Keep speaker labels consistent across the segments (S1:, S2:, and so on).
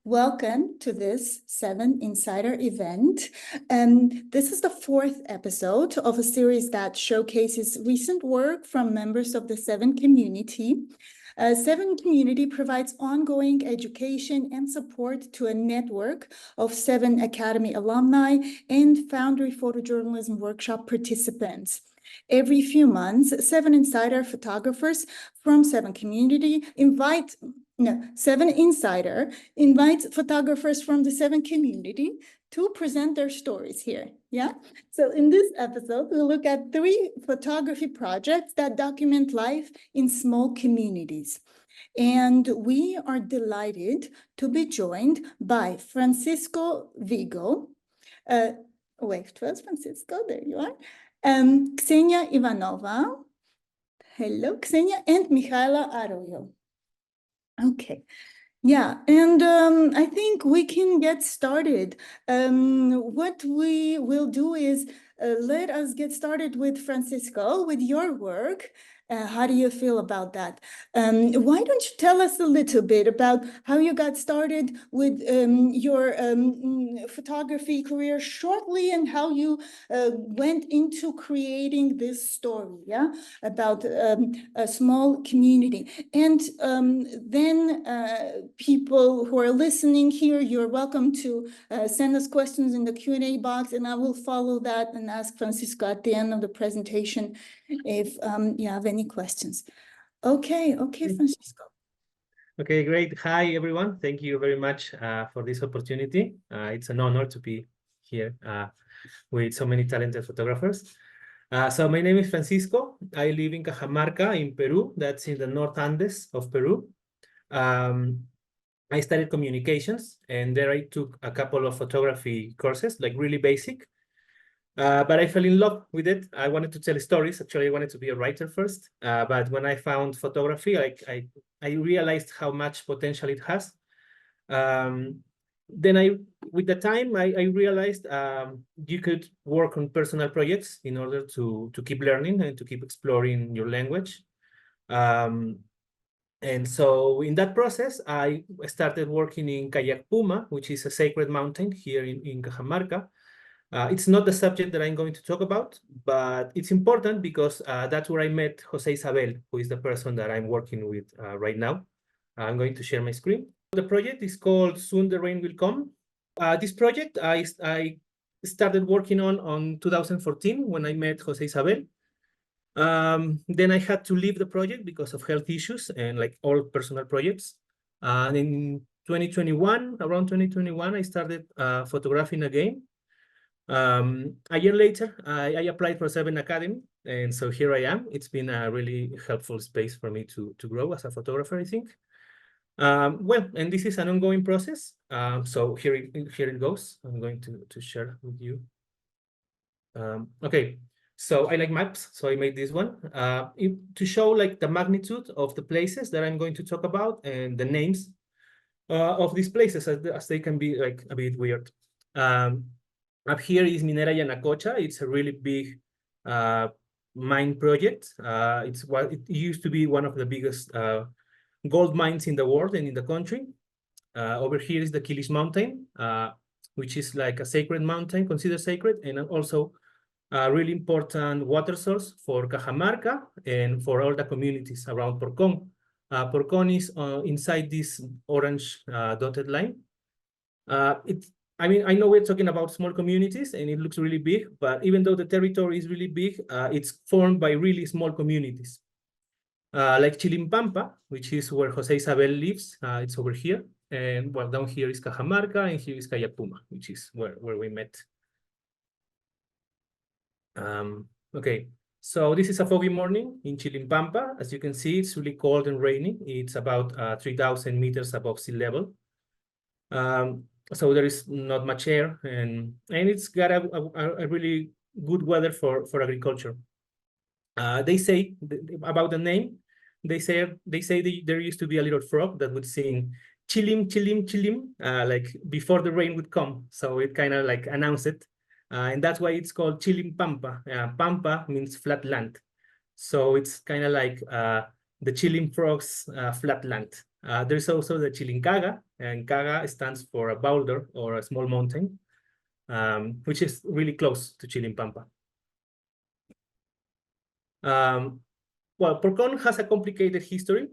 S1: Welcome to this VII Insider event. This is the fourth episode of a series that showcases recent work from members of the VII Community. VII Community provides ongoing education and support to a network of VII Academy alumni and Foundry Photojournalism Workshop participants. Every few months, VII Insider photographers from VII Community VII Insider invites photographers from the VII Community to present their stories here. Yeah. So in this episode, we'll look at 3 photography projects that document life in small communities. And we are delighted to be joined by Francisco Vigo. Wait, where's Francisco? There you are. Ksenia Ivanova. Hello, Ksenia, and Michaela Arroyo. Okay. Yeah, and I think we can get started. What we will do is let us get started with Francisco, with your work. How do you feel about that? Why don't you tell us a little bit about how you got started with your photography career shortly and how you went into creating this story, yeah, about a small community. And then people who are listening here, you're welcome to send us questions in the Q&A box, and I will follow that and ask Francisco at the end of the presentation if you have any questions. Okay, Francisco.
S2: Okay, great. Hi, everyone. Thank you very much for this opportunity. It's an honor to be here with so many talented photographers. So my name is Francisco. I live in Cajamarca in Peru. That's in the North Andes of Peru. I studied communications, and there I took a couple of photography courses, like really basic. But I fell in love with it. I wanted to tell stories. Actually, I wanted to be a writer first. But when I found photography, I realized how much potential it has. Then with the time, I realized you could work on personal projects in order to keep learning and to keep exploring your language. And so in that process, I started working in Kayak Puma, which is a sacred mountain here in Cajamarca. It's not the subject that I'm going to talk about, but it's important because that's where I met Jose Isabel, who is the person that I'm working with right now. I'm going to share my screen. The project is called Soon the Rain Will Come. This project I started working on 2014 when I met Jose Isabel. Then I had to leave the project because of health issues and like all personal projects. And in 2021, around 2021, I started photographing again. A year later, I applied for VII Academy, and so here I am. It's been a really helpful space for me to grow as a photographer, I think. Well, and this is an ongoing process. So here it goes. I'm going to share with you. Okay, so I like maps, so I made this one to show like the magnitude of the places that I'm going to talk about and the names of these places as they can be like a bit weird. Up here is Minera Yanacocha. It's a really big mine project. It used to be one of the biggest gold mines in the world and in the country. Over here is the Quilis Mountain, which is like a sacred mountain, considered sacred, and also a really important water source for Cajamarca and for all the communities around Porcón. Porcón is inside this orange dotted line. I mean, I know we're talking about small communities and it looks really big, but even though the territory is really big, it's formed by really small communities. Like Chilimpampa, which is where Jose Isabel lives, it's over here. And well, down here is Cajamarca and here is Kayak Puma, which is where we met. Okay, So this is a foggy morning in Chilimpampa. As you can see, it's really cold and rainy. It's about 3,000 meters above sea level. So there is not much air, and it's got a really good weather for agriculture. They say about the name, they say there used to be a little frog that would sing chilim, chilim, chilim, like before the rain would come. So it kind of like announced it. And that's why it's called Chilimpampa. Pampa means flat land. So it's kind of like the Chilim frogs flat land. There's also the Chilincaga, and Caga stands for a boulder or a small mountain, which is really close to Chilimpampa. Well, Porcón has a complicated history,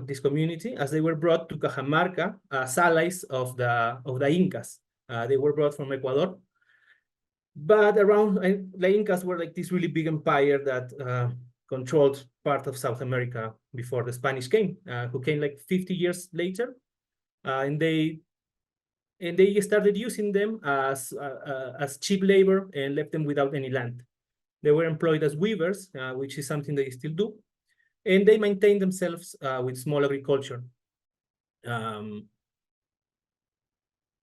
S2: this community, as they were brought to Cajamarca as allies of the Incas. They were brought from Ecuador. But around, the Incas were like this really big empire that controlled part of South America before the Spanish came, who came like 50 years later. And they started using them as cheap labor and left them without any land. They were employed as weavers, which is something they still do. And they maintained themselves with small agriculture.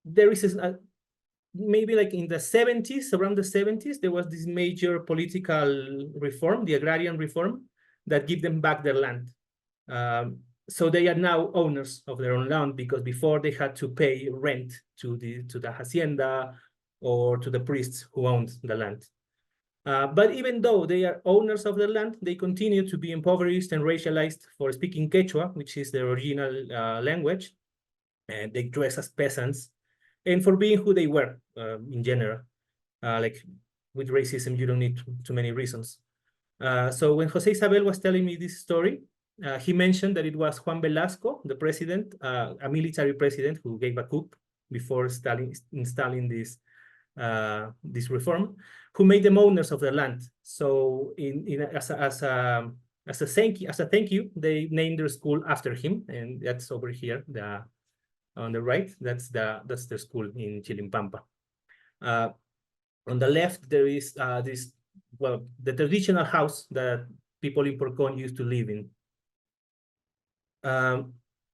S2: There is maybe like in the 70s, around the 70s, there was this major political reform, the agrarian reform, that give them back their land. So they are now owners of their own land, because before they had to pay rent to the hacienda or to the priests who owned the land. But even though they are owners of the land, they continue to be impoverished and racialized for speaking Quechua, which is their original language. And they dress as peasants, and for being who they were in general. Like with racism, you don't need too many reasons. So when Jose Isabel was telling me this story, he mentioned that it was Juan Velasco, the president, a military president who gave a coup before installing this reform, who made them owners of the land. So as a thank you, they named their school after him, and that's over here, on the right. That's the school in Chilimpampa. On the left, there is the traditional house that people in Porcón used to live in.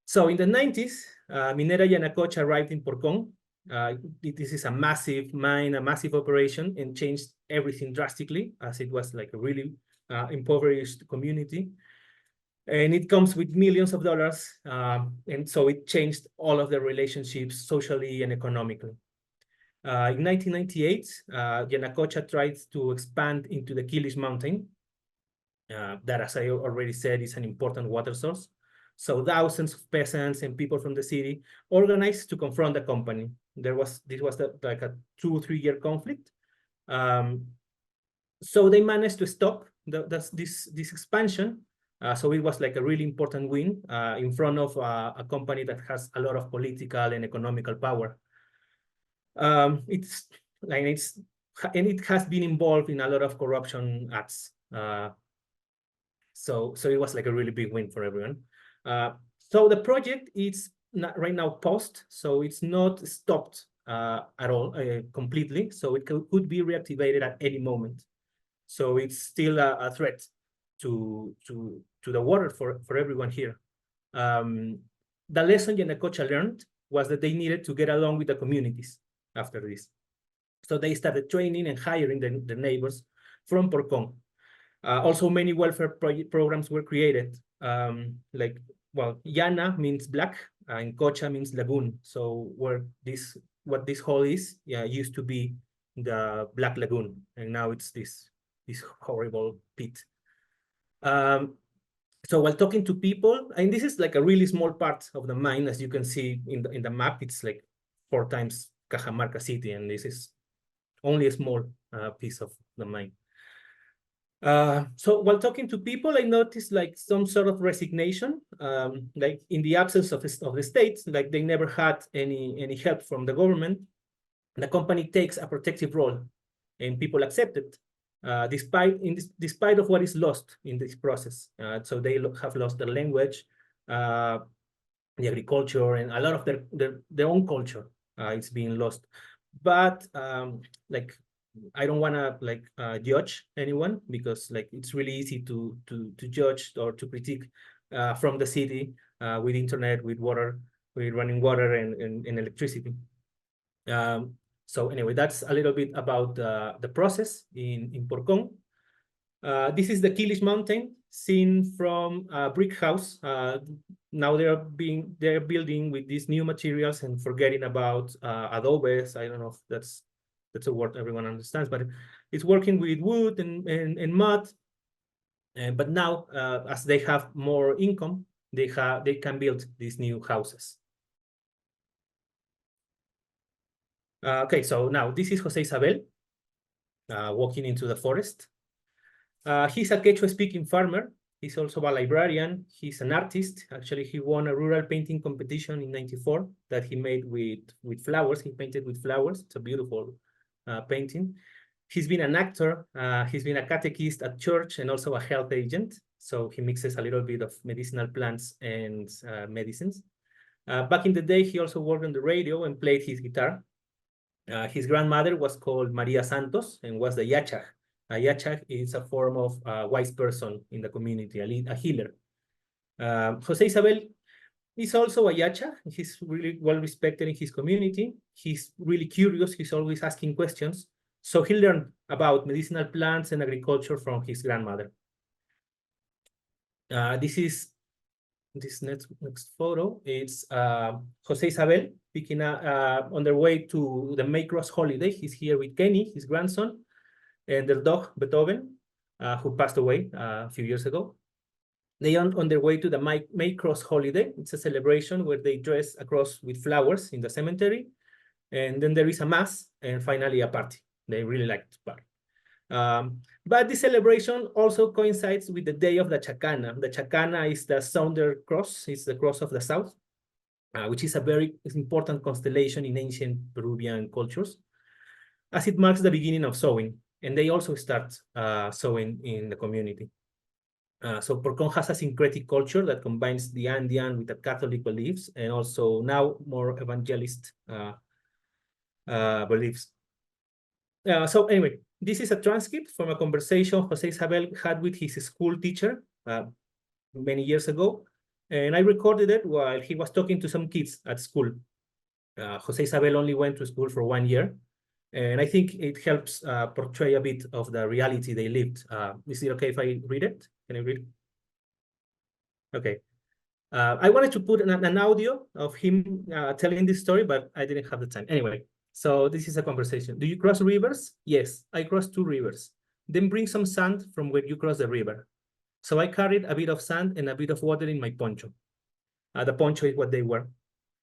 S2: So in the 90s, Minera Yanacocha arrived in Porcón. This is a massive mine, a massive operation, and changed everything drastically, as it was like a really impoverished community. And it comes with millions of dollars. And so it changed all of the relationships socially and economically. In 1998, Yanacocha tried to expand into the Quilish Mountain. That, as I already said, is an important water source. So thousands of peasants and people from the city organized to confront the company. This was like a 2 or 3 year conflict. So they managed to stop this expansion. So it was like a really important win in front of a company that has a lot of political and economical power. It has been involved in a lot of corruption acts. So it was like a really big win for everyone. So the project is right now paused, so it's not stopped at all completely. So it could be reactivated at any moment. So it's still a threat to the water for everyone here. The lesson Yanacocha learned was that they needed to get along with the communities after this. So they started training and hiring the neighbors from Porcón. Also, many welfare programs were created. Yana means black, and Cocha means lagoon. So what this hole is, used to be the Black Lagoon, and now it's this horrible pit. So while talking to people, and this is like a really small part of the mine, as you can see in the map, it's like 4 times Cajamarca city, and this is only a small piece of the mine. So while talking to people, I noticed like some sort of resignation, like in the absence of the state, like they never had any help from the government. The company takes a protective role, and people accept it, despite of what is lost in this process. So they have lost their language, the agriculture, and a lot of their own culture. It's being lost, but like I don't want to like judge anyone, because like it's really easy to judge or to critique from the city with internet, with water, with running water and electricity. So anyway, that's a little bit about the process in Porcón. This is the Kilish Mountain seen from a brick house. Now they're building with these new materials and forgetting about adobes. I don't know if that's a word everyone understands, but it's working with wood and mud. But now, as they have more income, they can build these new houses. Okay, so now this is Jose Isabel walking into the forest. He's a Quechua-speaking farmer. He's also a librarian. He's an artist. Actually, he won a rural painting competition in '94 that he made with flowers. He painted with flowers. It's a beautiful painting. He's been an actor. He's been a catechist at church and also a health agent. So he mixes a little bit of medicinal plants and medicines. Back in the day, he also worked on the radio and played his guitar. His grandmother was called Maria Santos and was the Yachaj. A Yachaj is a form of wise person in the community, a healer. Jose Isabel is also a Yachaj. He's really well respected in his community. He's really curious. He's always asking questions. So he learned about medicinal plants and agriculture from his grandmother. This next photo. It's Jose Isabel picking up on their way to the May Cross holiday. He's here with Kenny, his grandson, and their dog, Beethoven, who passed away a few years ago. They are on their way to the May Cross holiday. It's a celebration where they dress a cross with flowers in the cemetery. And then there is a mass and finally a party. They really like to party. But the celebration also coincides with the day of the Chacana. The Chacana is the Southern Cross, it's the cross of the South, which is a very important constellation in ancient Peruvian cultures, as it marks the beginning of sowing. And they also start sowing in the community. So Porcón has a syncretic culture that combines the Andean with the Catholic beliefs and also now more evangelist beliefs. So anyway, this is a transcript from a conversation Jose Isabel had with his school teacher many years ago. And I recorded it while he was talking to some kids at school. Jose Isabel only went to school for 1 year. And I think it helps portray a bit of the reality they lived. Is it okay if I read it? Can I read it? Okay. I wanted to put an audio of him telling this story, but I didn't have the time. Anyway, so this is a conversation. Do you cross rivers? Yes, I crossed 2 rivers. Then bring some sand from where you cross the river. So I carried a bit of sand and a bit of water in my poncho. The poncho is what they were.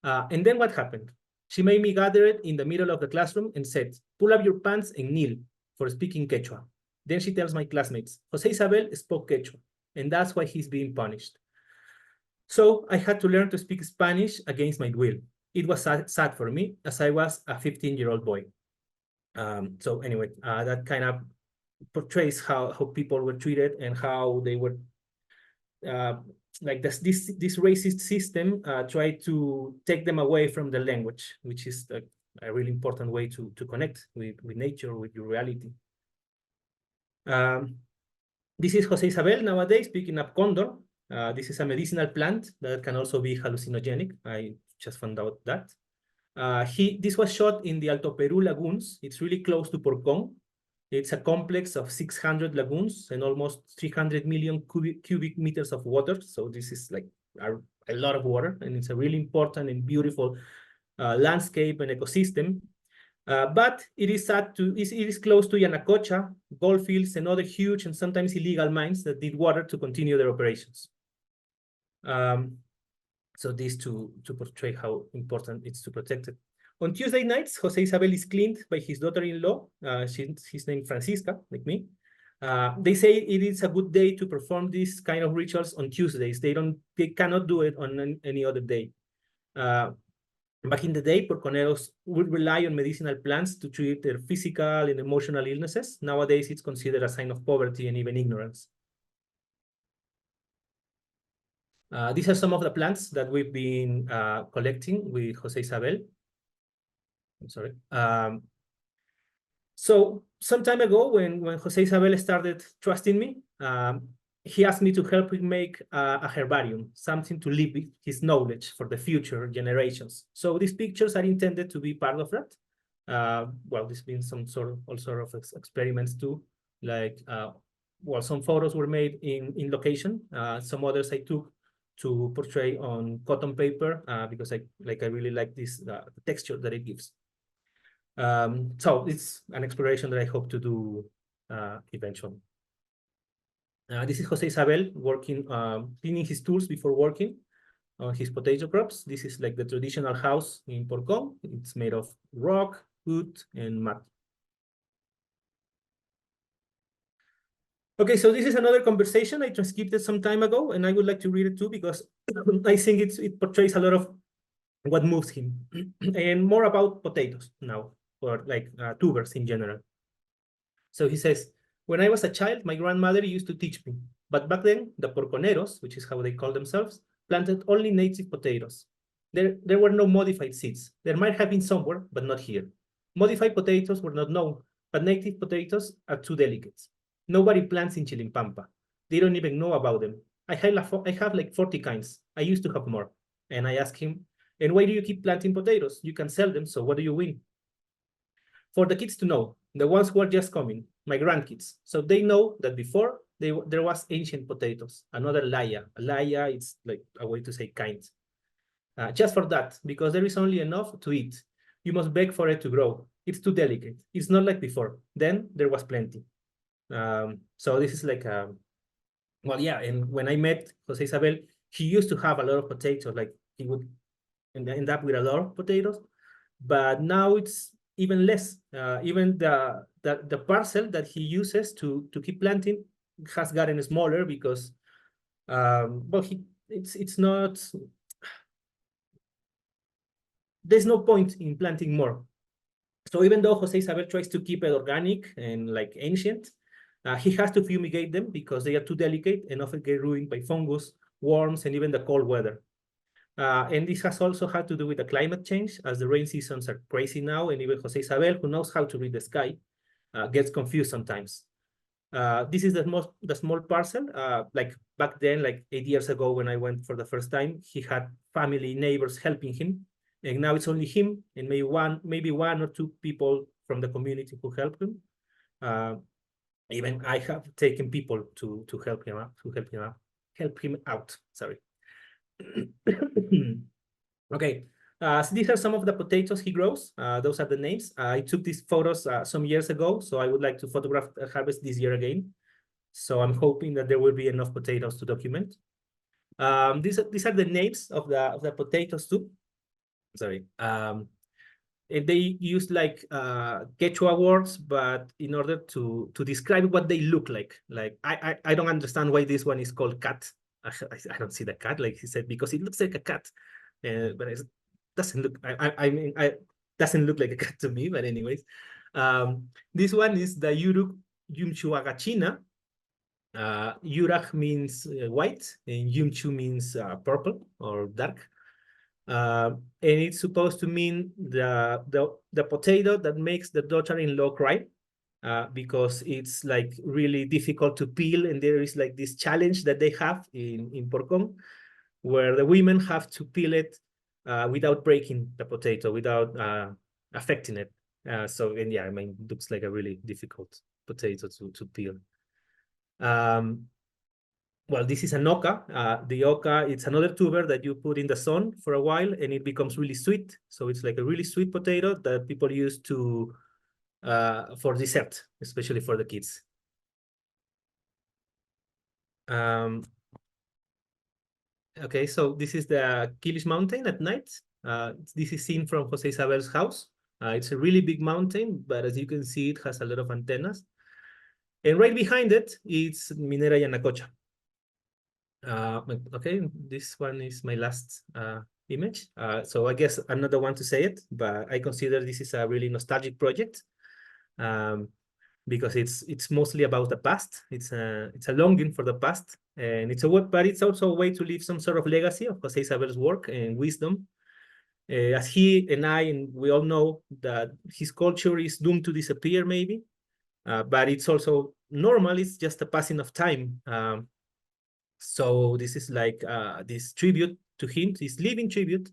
S2: And then what happened? She made me gather it in the middle of the classroom and said, pull up your pants and kneel for speaking Quechua. Then she tells my classmates, Jose Isabel spoke Quechua, and that's why he's being punished. So I had to learn to speak Spanish against my will. It was sad for me, as I was a 15-year-old boy. So anyway, that kind of portrays how people were treated and how they were like this racist system tried to take them away from the language, which is a really important way to connect with nature, with your reality. This is Jose Isabel nowadays picking up condor. This is a medicinal plant that can also be hallucinogenic. I just found out that. This was shot in the Alto Peru lagoons. It's really close to Porcón. It's a complex of 600 lagoons and almost 300 million cubic meters of water. So this is like a lot of water, and it's a really important and beautiful landscape and ecosystem. But it is close to Yanacocha, gold fields, and other huge and sometimes illegal mines that need water to continue their operations. So this to portray how important it's to protect it. On Tuesday nights, Jose Isabel is cleaned by his daughter-in-law. She's named Francisca, like me. They say it is a good day to perform these kind of rituals on Tuesdays. They cannot do it on any other day. Back in the day, Porconeros would rely on medicinal plants to treat their physical and emotional illnesses. Nowadays, it's considered a sign of poverty and even ignorance. These are some of the plants that we've been collecting with Jose Isabel. I'm sorry. So some time ago, when Jose Isabel started trusting me, he asked me to help him make a herbarium, something to leave with his knowledge for the future generations. So these pictures are intended to be part of that. Well, there's been some all sort of experiments too, like well, some photos were made in location. Some others I took to portray on cotton paper because I really like this the texture that it gives. So it's an exploration that I hope to do eventually. This is Jose Isabel working, cleaning his tools before working on his potato crops. This is like the traditional house in Porcón. It's made of rock, wood, and mud. Okay, so this is another conversation I transcribed some time ago, and I would like to read it too because I think it portrays a lot of what moves him, and more about potatoes now, or like tubers in general. So he says, when I was a child, my grandmother used to teach me, but back then, the porconeros, which is how they call themselves, planted only native potatoes. There were no modified seeds. There might have been somewhere, but not here. Modified potatoes were not known, but native potatoes are too delicate. Nobody plants in Chilimpampa. They don't even know about them. I have like 40 kinds. I used to have more. And I asked him, and why do you keep planting potatoes? You can sell them, so what do you win? For the kids to know, the ones who are just coming, my grandkids, so they know that before there was ancient potatoes, another laya. A laya, it's like a way to say kind. Just for that, because there is only enough to eat. You must beg for it to grow. It's too delicate. It's not like before. Then there was plenty. So this is like, well, yeah, and when I met Jose Isabel, he used to have a lot of potatoes, like he would end up with a lot of potatoes, but now it's even less. Even the parcel that he uses to keep planting has gotten smaller because, well, it's not, there's no point in planting more. So even though Jose Isabel tries to keep it organic and like ancient, he has to fumigate them because they are too delicate and often get ruined by fungus, worms, and even the cold weather. And this has also had to do with the climate change, as the rain seasons are crazy now, and even Jose Isabel, who knows how to read the sky, gets confused sometimes. This is the small parcel. Like back then, like 8 years ago when I went for the first time, he had family, neighbors helping him. And now it's only him and maybe one or two people from the community who help him. Even I have taken people to help him out. Sorry. Okay. So these are some of the potatoes he grows. Those are the names. I took these photos some years ago, so I would like to photograph harvest this year again. So I'm hoping that there will be enough potatoes to document. These are the names of the potatoes too. Sorry. They use like Quechua words, but in order to describe what they look like. Like I don't understand why this one is called cat. I don't see the cat, like he said, because it looks like a cat, but it doesn't look. I mean, doesn't look like a cat to me. But anyways, this one is the Yuruk Yumchuagachina. Yurag means white, and Yumchu means purple or dark. And it's supposed to mean the potato that makes the daughter-in-law cry, because it's like really difficult to peel, and there is like this challenge that they have in Porcón, where the women have to peel it without breaking the potato, without affecting it. So, and yeah, I mean, it looks like a really difficult potato to peel. Well, this is an oca. The oca, it's another tuber that you put in the sun for a while and it becomes really sweet. So it's like a really sweet potato that people use to for dessert, especially for the kids. Okay, so this is the Quilish Mountain at night. This is seen from Jose Isabel's house. It's a really big mountain, but as you can see, it has a lot of antennas. And right behind it, it's Minera Yanacocha. Okay, this one is my last image. So I guess I'm not the one to say it, but I consider this is a really nostalgic project because it's mostly about the past. It's a longing for the past, and but it's also a way to leave some sort of legacy of Jose Isabel's work and wisdom. As he and I and we all know that his culture is doomed to disappear, maybe. but it's also normal. It's just a passing of time. So this is like this tribute to him, this living tribute,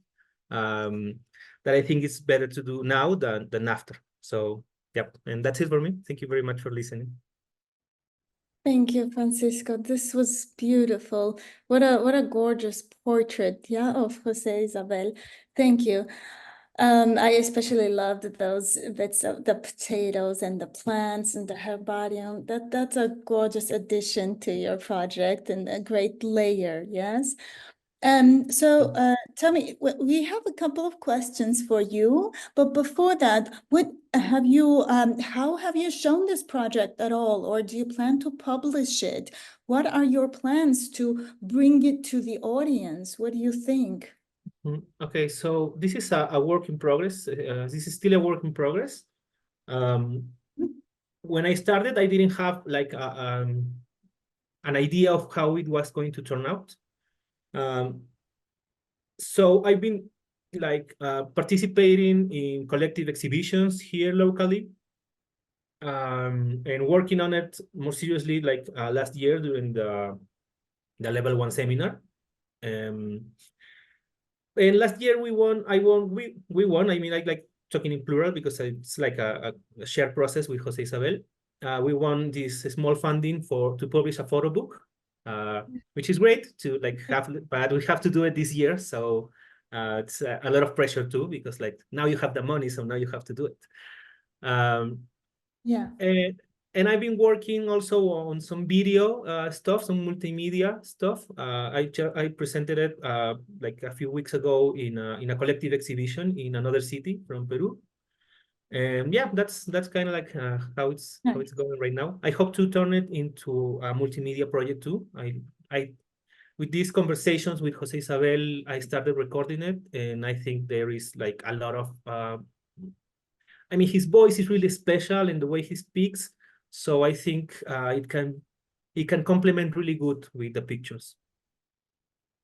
S2: that I think is better to do now than after. So, yep, and that's it for me. Thank you very much for listening.
S1: Thank you, Francisco. This was beautiful. What a gorgeous portrait, yeah, of Jose Isabel. Thank you. I especially loved those bits of the potatoes and the plants and the herbarium. That's a gorgeous addition to your project and a great layer, yes. So tell me, we have a couple of questions for you, but before that, how have you shown this project at all, or do you plan to publish it? What are your plans to bring it to the audience? What do you think?
S2: Okay, so this is a work in progress. This is still a work in progress. When I started, I didn't have like an idea of how it was going to turn out. So I've been like participating in collective exhibitions here locally, and working on it more seriously like last year during the level 1 seminar. And last year we won. We won. I mean, like talking in plural because it's like a shared process with Jose Isabel. We won this small funding to publish a photo book, which is great to like have, but we have to do it this year. So it's a lot of pressure too, because like now you have the money, so now you have to do it.
S1: Yeah.
S2: And I've been working also on some video stuff, some multimedia stuff. I presented it like a few weeks ago in a collective exhibition in another city from Peru. And yeah, that's kind of like how it's going right now. I hope to turn it into a multimedia project too. I with these conversations with Jose Isabel, I started recording it, and I think there is like a lot of I mean, his voice is really special in the way he speaks. So I think it can complement really good with the pictures.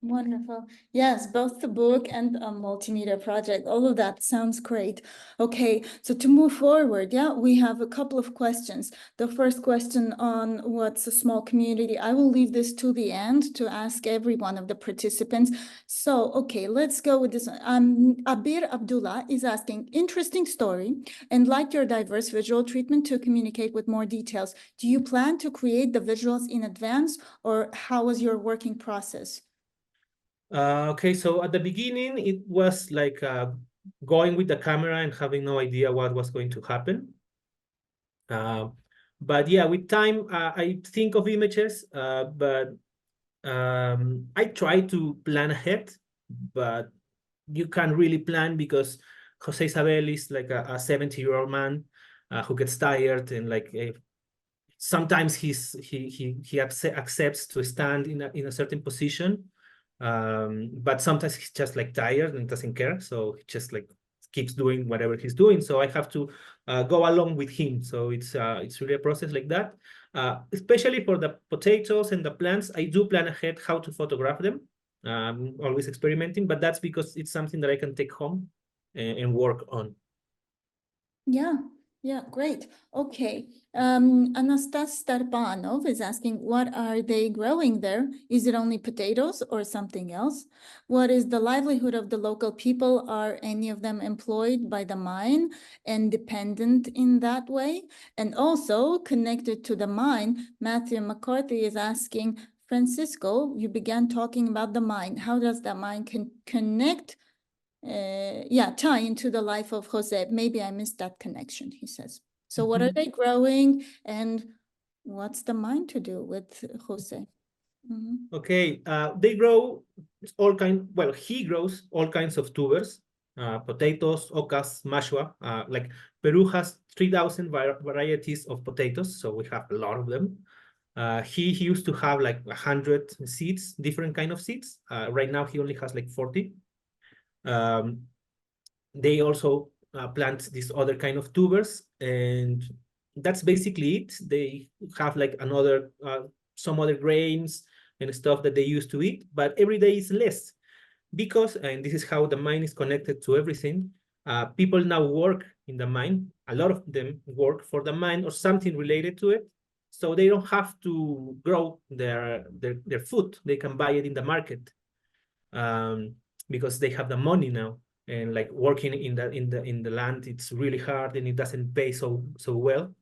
S1: Wonderful. Yes, both the book and a multimedia project, all of that sounds great. Okay, so to move forward, yeah, we have a couple of questions. The first question on what's a small community, I will leave this to the end to ask every one of the participants. So, okay, let's go with this. Abir Abdullah is asking, interesting story, and like your diverse visual treatment to communicate with more details. Do you plan to create the visuals in advance, or how was your working process?
S2: Okay, so at the beginning, it was like going with the camera and having no idea what was going to happen. But yeah, with time, I think of images, but I try to plan ahead, but you can't really plan because Jose Isabel is like a 70-year-old man who gets tired, and like sometimes he accepts to stand in a certain position. But sometimes he's just like tired and doesn't care, so he just like keeps doing whatever he's doing. So I have to go along with him. So it's really a process like that. Especially for the potatoes and the plants, I do plan ahead how to photograph them. Always experimenting, but that's because it's something that I can take home and work on.
S1: Yeah, great. Okay. Anastas Starbanov is asking, what are they growing there? Is it only potatoes or something else? What is the livelihood of the local people? Are any of them employed by the mine and dependent in that way? And also connected to the mine, Matthew McCarthy is asking, Francisco, you began talking about the mine. How does that mine connect? Tie into the life of Jose. Maybe I missed that connection, he says. So what are they growing, and what's the mine to do with Jose?
S2: Okay, they grow he grows all kinds of tubers, potatoes, ocas, mashua. Like Peru has 3,000 varieties of potatoes, so we have a lot of them. He used to have like 100 seeds, different kind of seeds. Right now he only has like 40. They also plant these other kind of tubers, and that's basically it. They have like some other grains and stuff that they used to eat, but every day is less because, and this is how the mine is connected to everything, people now work in the mine. a lot of them work for the mine or something related to it. So they don't have to grow their food. They can buy it in the market because they have the money now. And like working in the land, it's really hard and it doesn't pay so well.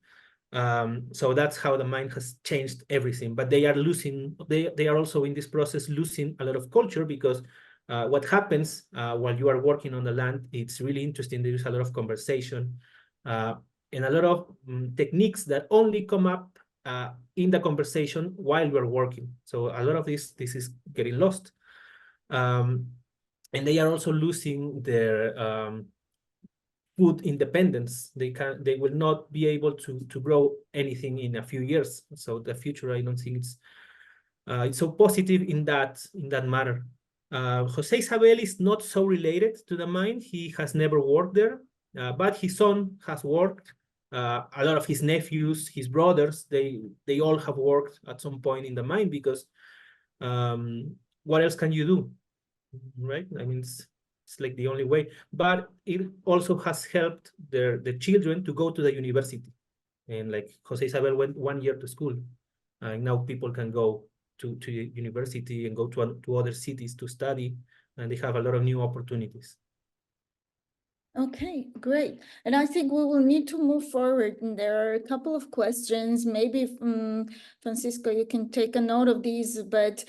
S2: So that's how the mine has changed everything. But they are losing. They are also in this process losing a lot of culture because what happens while you are working on the land, it's really interesting. There is a lot of conversation and a lot of techniques that only come up in the conversation while we're working. So a lot of this is getting lost. And they are also losing their food independence. They will not be able to grow anything in a few years. So the future, I don't think it's so positive in that matter. Jose Isabel is not so related to the mine. He has never worked there, but his son has worked. A lot of his nephews, his brothers, they all have worked at some point in the mine because what else can you do, right? I mean, it's like the only way. But it also has helped the children to go to the university. And like Jose Isabel went 1 year to school. Now people can go to university and go to other cities to study, and they have a lot of new opportunities.
S1: Okay, great. And I think we will need to move forward. And there are a couple of questions. Maybe, Francisco, you can take a note of these, but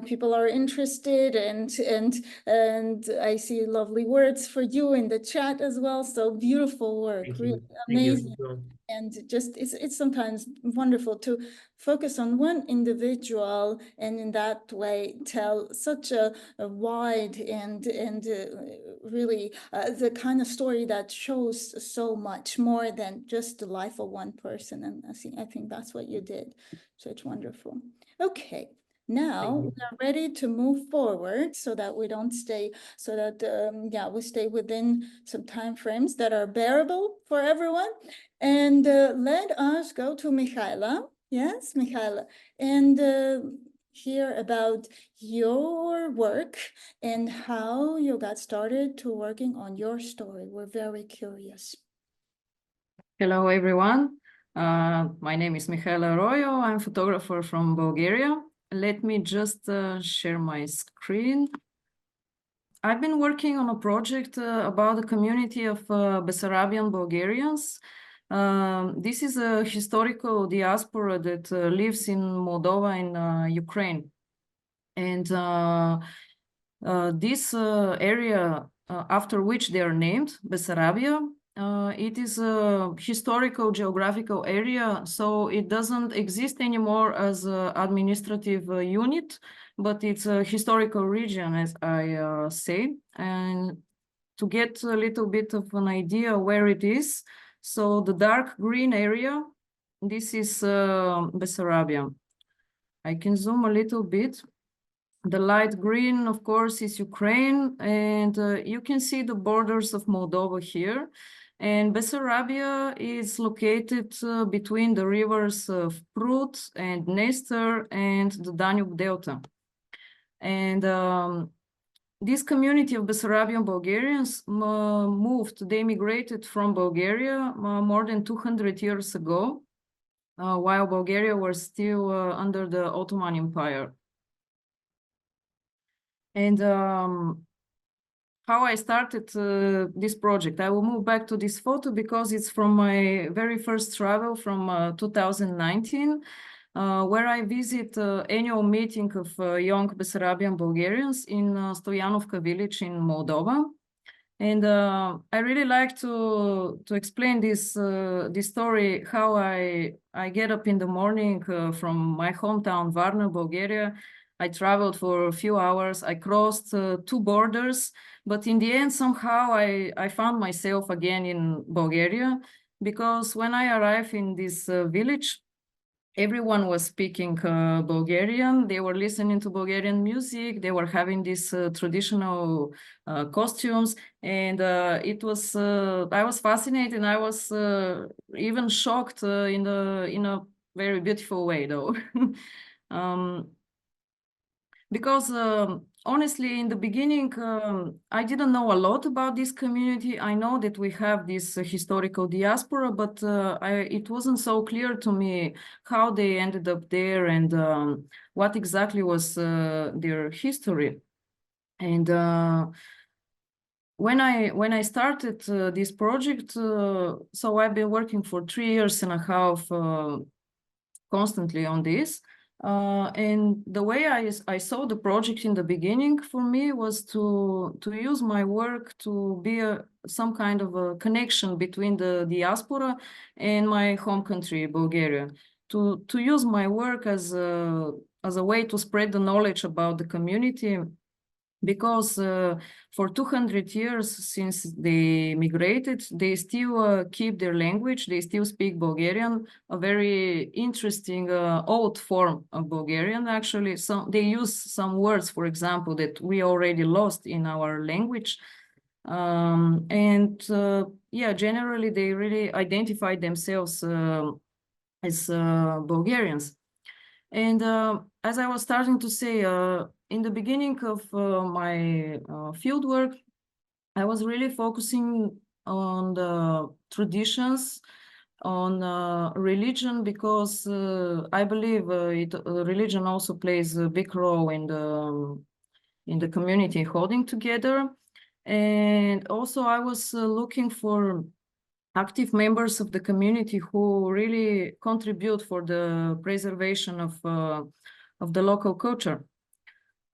S1: people are interested and I see lovely words for you in the chat as well. So beautiful work,
S2: Thank
S1: really
S2: you.
S1: amazing.
S2: Thank you.
S1: And just it's sometimes wonderful to focus on one individual and in that way tell such a wide and really the kind of story that shows so much more than just the life of one person. And I think that's what you did. So it's wonderful. Okay. Now we are ready to move forward so that we don't stay, so that, we stay within some time frames that are bearable for everyone. And let us go to Michaela. Yes, Michaela. And hear about your work and how you got started to working on your story. We're very curious.
S3: Hello, everyone. My name is Michaela Arroyo. I'm a photographer from Bulgaria. Let me just share my screen. I've been working on a project about the community of Bessarabian Bulgarians. This is a historical diaspora that lives in Moldova and Ukraine. And this area after which they are named, Bessarabia, it is a historical geographical area, so it doesn't exist anymore as an administrative unit, but it's a historical region, as I say. And to get a little bit of an idea where it is, so the dark green area, this is Bessarabia. I can zoom a little bit. The light green, of course, is Ukraine, and you can see the borders of Moldova here. And Bessarabia is located between the rivers of Prut and Dniester and the Danube Delta. And this community of Bessarabian Bulgarians they migrated from Bulgaria more than 200 years ago, while Bulgaria was still under the Ottoman Empire. And how I started this project. I will move back to this photo because it's from my very first travel from 2019, where I visit annual meeting of young Bessarabian Bulgarians in Stoyanovka village in Moldova. And I really like to explain this story, how I get up in the morning from my hometown, Varna, Bulgaria. I traveled for a few hours. I crossed 2 borders, but in the end, somehow I found myself again in Bulgaria, because when I arrived in this village, everyone was speaking Bulgarian. They were listening to Bulgarian music. They were having these traditional costumes, and it was. I was fascinated. I was even shocked in a very beautiful way, though. Because honestly, in the beginning, I didn't know a lot about this community. I know that we have this historical diaspora, but it wasn't so clear to me how they ended up there and what exactly was their history. And when I started this project, so I've been working for 3 years and a half constantly on this. And the way I saw the project in the beginning for me was to use my work to be some kind of a connection between the diaspora and my home country, Bulgaria. To use my work as a way to spread the knowledge about the community, because for 200 years since they migrated, they still keep their language, they still speak Bulgarian, a very interesting old form of Bulgarian, actually. So they use some words, for example, that we already lost in our language. Yeah, generally they really identify themselves as Bulgarians. And as I was starting to say, in the beginning of my field work, I was really focusing on the traditions, on religion, because I believe religion also plays a big role in the community holding together. And also I was looking for active members of the community who really contribute for the preservation of the local culture.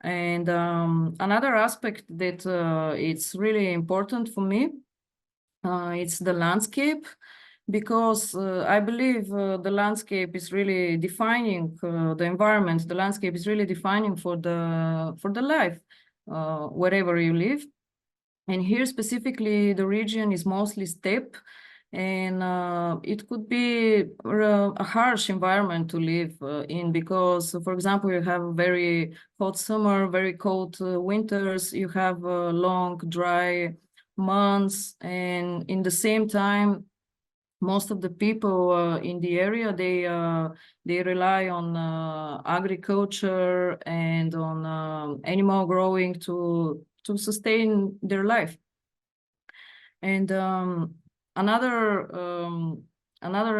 S3: And another aspect that it's really important for me, it's the landscape, because I believe the landscape is really defining the environment. The landscape is really defining for the life wherever you live. And here specifically, the region is mostly steppe, and it could be a harsh environment to live in, because, for example, you have very hot summer, very cold winters, you have long, dry months, and in the same time, most of the people in the area, they rely on agriculture and on animal growing to sustain their life. And another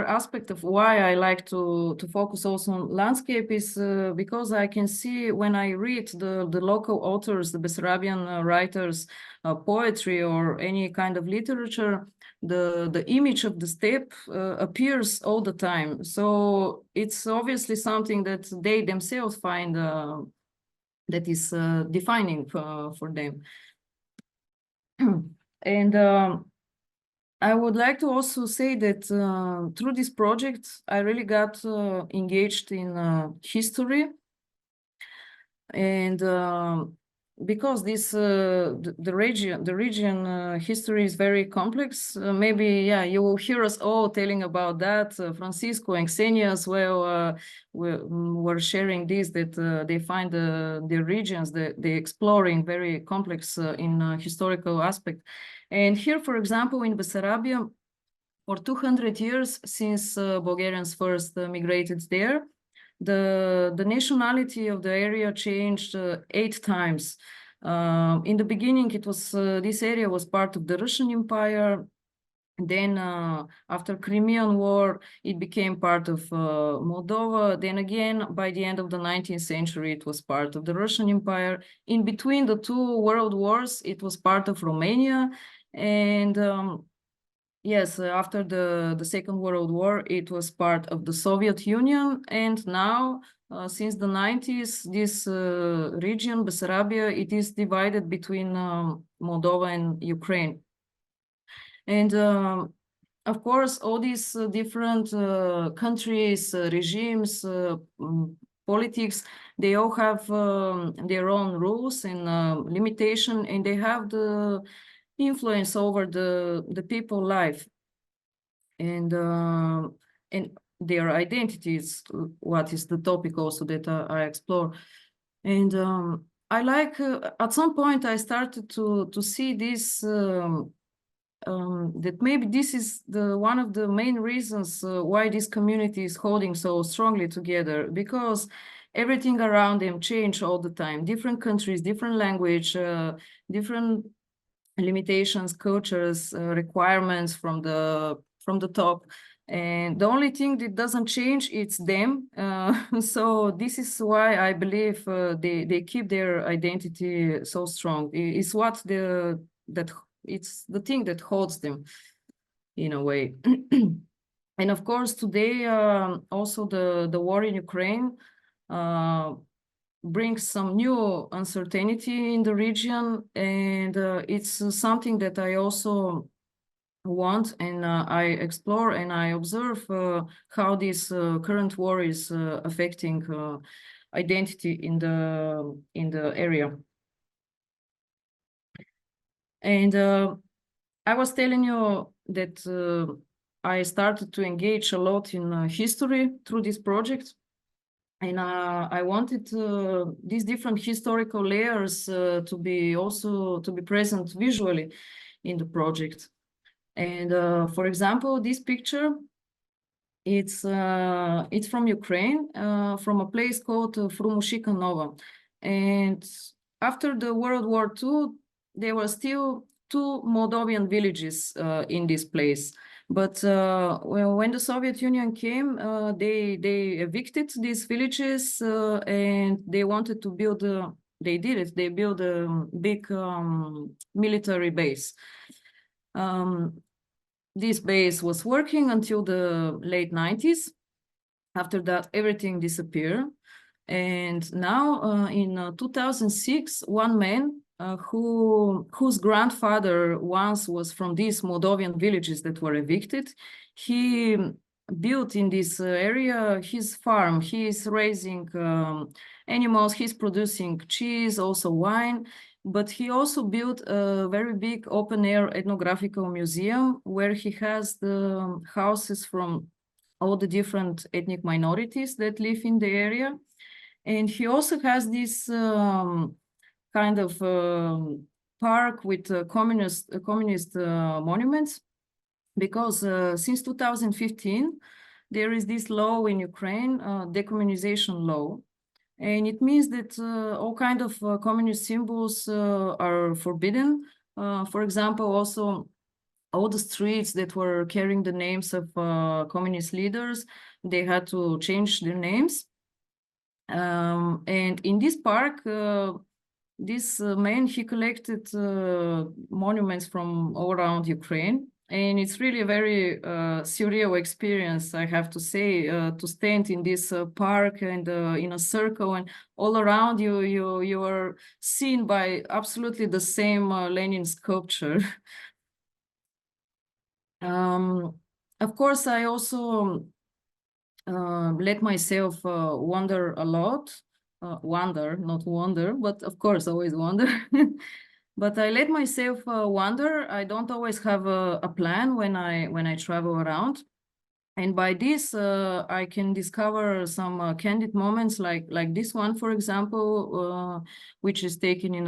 S3: aspect of why I like to focus also on landscape is because I can see when I read the local authors, the Bessarabian writers, poetry or any kind of literature, the image of the steppe appears all the time. So it's obviously something that they themselves find that is defining for them. And I would like to also say that through this project, I really got engaged in history. And because this the region history is very complex, maybe, yeah, you will hear us all telling about that. Francisco and Ksenia as well were sharing this, that they find the regions that they exploring very complex in historical aspect. And here, for example, in Bessarabia, for 200 years since Bulgarians first migrated there, the nationality of the area changed 8 times. In the beginning, it was this area was part of the Russian Empire. Then after Crimean War, it became part of Moldova. Then again, by the end of the 19th century, it was part of the Russian Empire. In between the 2 world wars, it was part of Romania. And yes, after the Second World War, it was part of the Soviet Union. And now, since the 90s, this region, Bessarabia, it is divided between Moldova and Ukraine. And of course, all these different countries, regimes, politics, they all have their own rules and limitation, and they have the influence over the people life and their identities, what is the topic also that I explore. And I like, at some point I started to see this, that maybe this is one of the main reasons why this community is holding so strongly together, because everything around them change all the time. Different countries, different language, different limitations, cultures, requirements from the top. And the only thing that doesn't change, it's them. So this is why I believe they keep their identity so strong. It's it's the thing that holds them in a way. And of course, today also the war in Ukraine brings some new uncertainty in the region, and it's something that I also want, and I explore and I observe how this current war is affecting identity in the area. And I was telling you that I started to engage a lot in history through this project. And I wanted these different historical layers to be present visually in the project. And for example, this picture, it's from Ukraine, from a place called Frumushika Nova. And after the World War II, there were still 2 Moldovan villages in this place. But when the Soviet Union came, they evicted these villages and they wanted to build, they did it, they built a big military base. This base was working until the late 90s. After that, everything disappeared. And now in 2006, one man whose grandfather once was from these Moldovan villages that were evicted, he built in this area his farm. He is raising animals, he's producing cheese, also wine, but he also built a very big open-air ethnographical museum where he has the houses from all the different ethnic minorities that live in the area. And he also has this kind of park with communist monuments, because since 2015, there is this law in Ukraine, decommunization law. And it means that all kind of communist symbols are forbidden. For example, also all the streets that were carrying the names of communist leaders, they had to change their names. And in this park, this man, he collected monuments from all around Ukraine. And it's really a very surreal experience, I have to say, to stand in this park and in a circle, and all around you, you are seen by absolutely the same Lenin sculpture. Of course, I also let myself wander a lot. Wander, not wonder, but of course, always wonder. But I let myself wander. I don't always have a plan when I travel around. And by this, I can discover some candid moments like this one, for example, which is taken in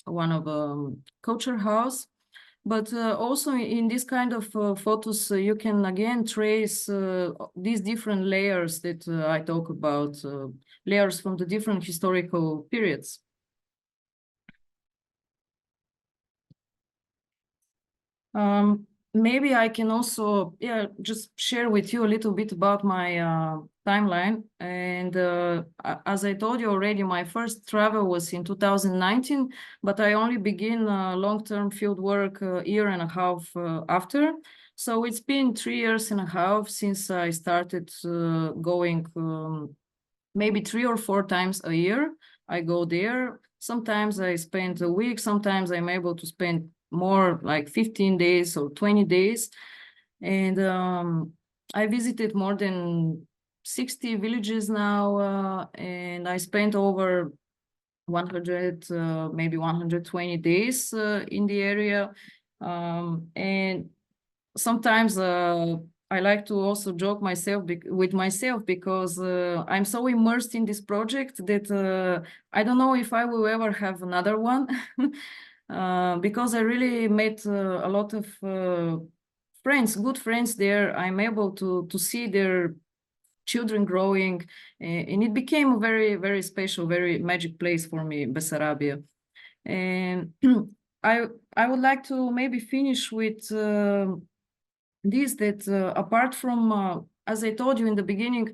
S3: one of culture house. But also in this kind of photos, you can again trace these different layers that I talk about, layers from the different historical periods. Maybe I can also just share with you a little bit about my timeline. And as I told you already, my first travel was in 2019, but I only begin long-term field work a year and a half after. So it's been 3 years and a half since I started going maybe 3 or 4 times a year. I go there. Sometimes I spend a week, sometimes I'm able to spend more, like 15 days or 20 days. And I visited more than 60 villages now, and I spent over 100, maybe 120 days in the area. And sometimes I like to also joke with myself because I'm so immersed in this project that I don't know if I will ever have another one. Because I really met a lot of friends, good friends there. I'm able to see their children growing, and it became a very, very special, very magic place for me, Bessarabia. And I would like to maybe finish with this, that apart from, as I told you in the beginning,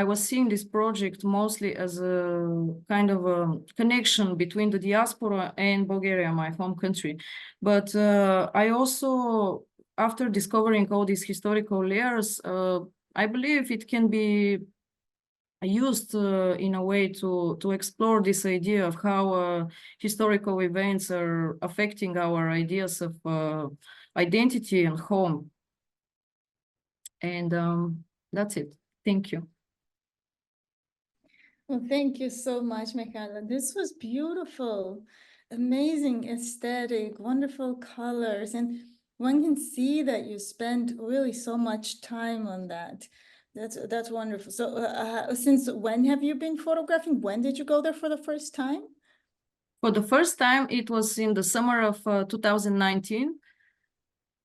S3: I was seeing this project mostly as a kind of a connection between the diaspora and Bulgaria, my home country. But I also, after discovering all these historical layers, I believe it can be used in a way to explore this idea of how historical events are affecting our ideas of identity and home. And that's it. Thank you.
S1: Well, thank you so much, Michaela. This was beautiful, amazing aesthetic, wonderful colors, and one can see that you spent really so much time on that. That's wonderful. So since when have you been photographing? When did you go there for the first time?
S3: For the first time, it was in the summer of 2019.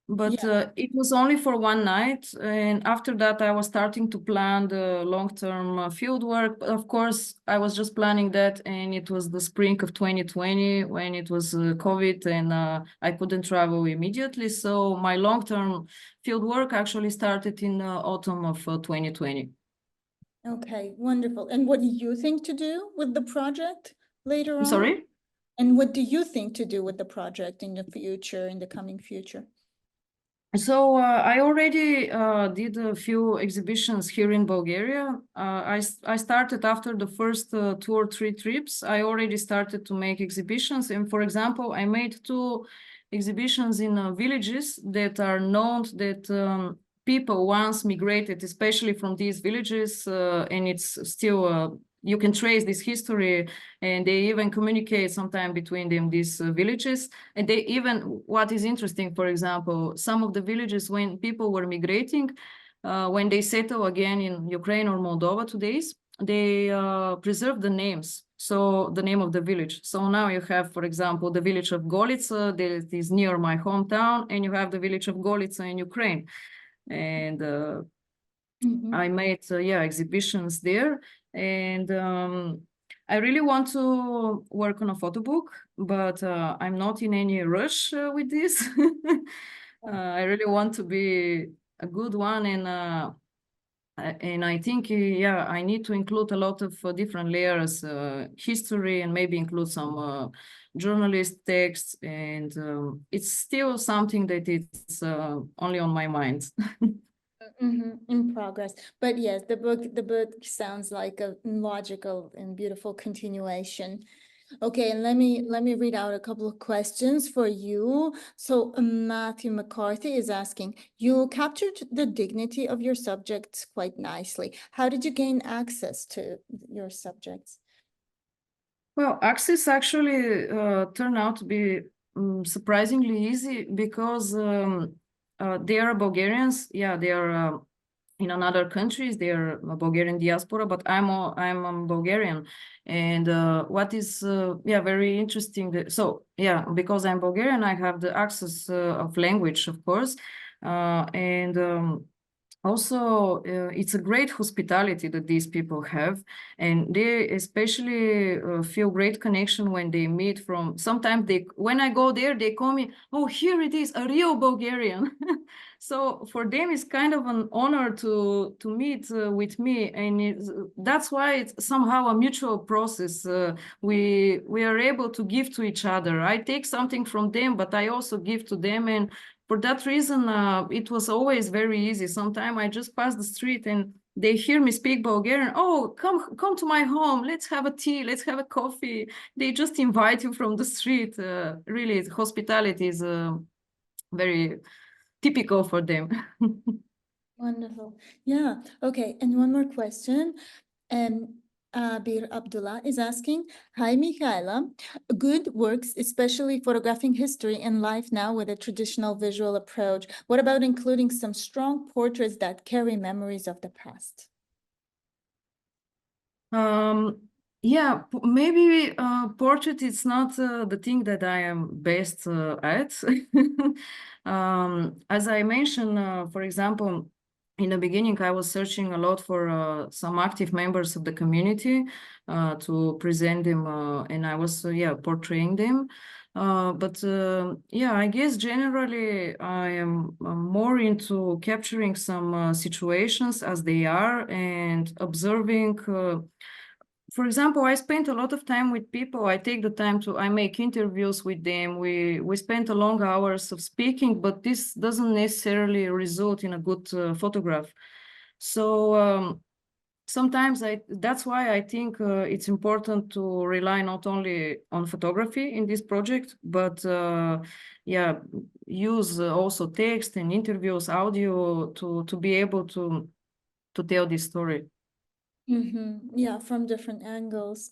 S3: But it was only for one night. And after that, I was starting to plan the long-term field work. But of course, I was just planning that. And it was the spring of 2020 when it was COVID and I couldn't travel immediately. So my long-term field work actually started in autumn of 2020.
S1: Okay, wonderful. And what do you think to do with the project later on?
S3: Sorry?
S1: And what do you think to do with the project in the future, in the coming future?
S3: So I already did a few exhibitions here in Bulgaria. I started after the first 2 or 3 trips. I already started to make exhibitions. And for example, I made 2 exhibitions in villages that are known that people once migrated, especially from these villages. And it's still, you can trace this history, and they even communicate sometime between them, these villages. And they even, what is interesting, for example, some of the villages when people were migrating, when they settle again in Ukraine or Moldova today, they preserve the names. So the name of the village. So now you have, for example, the village of Golitsa that is near my hometown, and you have the village of Golitsa in Ukraine. And I made exhibitions there. And I really want to work on a photo book, but I'm not in any rush with this. I really want to be a good one, and I think I need to include a lot of different layers, history, and maybe include some journalist texts. And it's still something that it's only on my mind.
S1: In progress. But yes, the book sounds like a logical and beautiful continuation. Okay, and let me read out a couple of questions for you. So Matthew McCarthy is asking, you captured the dignity of your subjects quite nicely. How did you gain access to your subjects?
S3: Well, access actually turned out to be surprisingly easy because they are Bulgarians. Yeah, they are in another countries. They are a Bulgarian diaspora, but I'm a Bulgarian. And what is very interesting. Because I'm Bulgarian, I have the access of language, of course, and also, it's a great hospitality that these people have, and they especially feel great connection when they meet from. Sometimes when I go there, they call me, "Oh, here it is, a real Bulgarian." So for them, it's kind of an honor to meet with me, and that's why it's somehow a mutual process. We are able to give to each other. I take something from them, but I also give to them, and for that reason, it was always very easy. Sometimes I just pass the street and they hear me speak Bulgarian. Oh, come to my home. Let's have a tea. Let's have a coffee. They just invite you from the street. Really, hospitality is very typical for them.
S1: Wonderful. Yeah. Okay. And one more question. Bir Abdullah is asking, hi, Michaela. Good works, especially photographing history and life now with a traditional visual approach. What about including some strong portraits that carry memories of the past?
S3: Maybe portrait is not the thing that I am best at. As I mentioned, for example, in the beginning, I was searching a lot for some active members of the community to present them, and I was portraying them. But I guess generally I am more into capturing some situations as they are and observing. For example, I spent a lot of time with people. I take the time I make interviews with them. We spent a long hours of speaking, but this doesn't necessarily result in a good photograph. So sometimes that's why I think it's important to rely not only on photography in this project, but use also text and interviews, audio to be able to tell this story.
S1: Yeah, from different angles.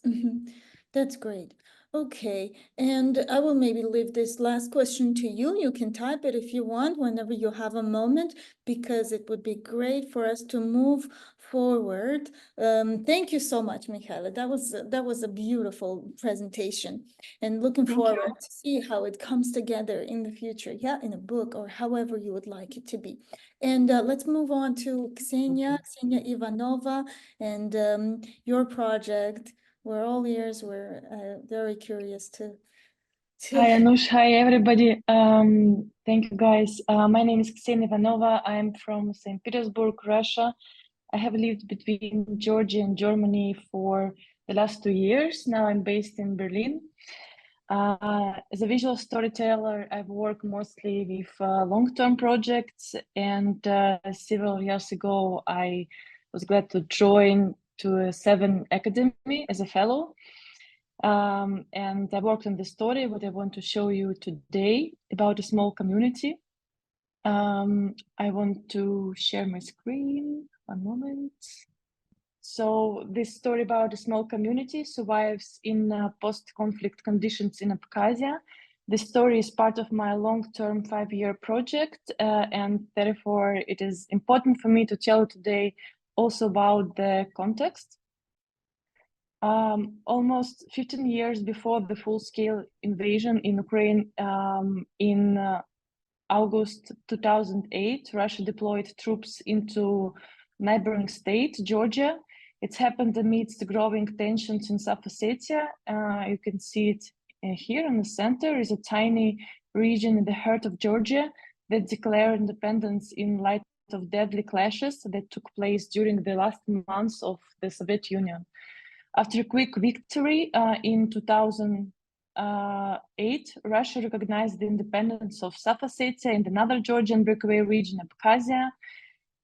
S1: That's great. Okay, and I will maybe leave this last question to you. You can type it if you want, whenever you have a moment, because it would be great for us to move forward. Thank you so much, Michaela. That was a beautiful presentation, and looking
S3: Thank
S1: forward
S3: you.
S1: to see how it comes together in the future. Yeah, in a book or however you would like it to be. And let's move on to Ksenia Ivanova, and your project. We're all ears. We're very curious to.
S4: Hi, Anush. Hi, everybody. Thank you, guys. My name is Ksenia Ivanova. I'm from St. Petersburg, Russia. I have lived between Georgia and Germany for the last 2 years. Now I'm based in Berlin. As a visual storyteller, I've worked mostly with long-term projects, and several years ago, I was glad to join to a VII Academy as a fellow. And I worked on the story, what I want to show you today about a small community. I want to share my screen, one moment. So this story about a small community survives in post-conflict conditions in Abkhazia. This story is part of my long-term 5-year project, and therefore it is important for me to tell today also about the context. Almost 15 years before the full-scale invasion in Ukraine in August 2008, Russia deployed troops into neighboring state, Georgia. It's happened amidst growing tensions in South Ossetia. You can see it here in the center is a tiny region in the heart of Georgia that declared independence in light of deadly clashes that took place during the last months of the Soviet Union. After a quick victory in 2008, Russia recognized the independence of South Ossetia and another Georgian breakaway region, Abkhazia.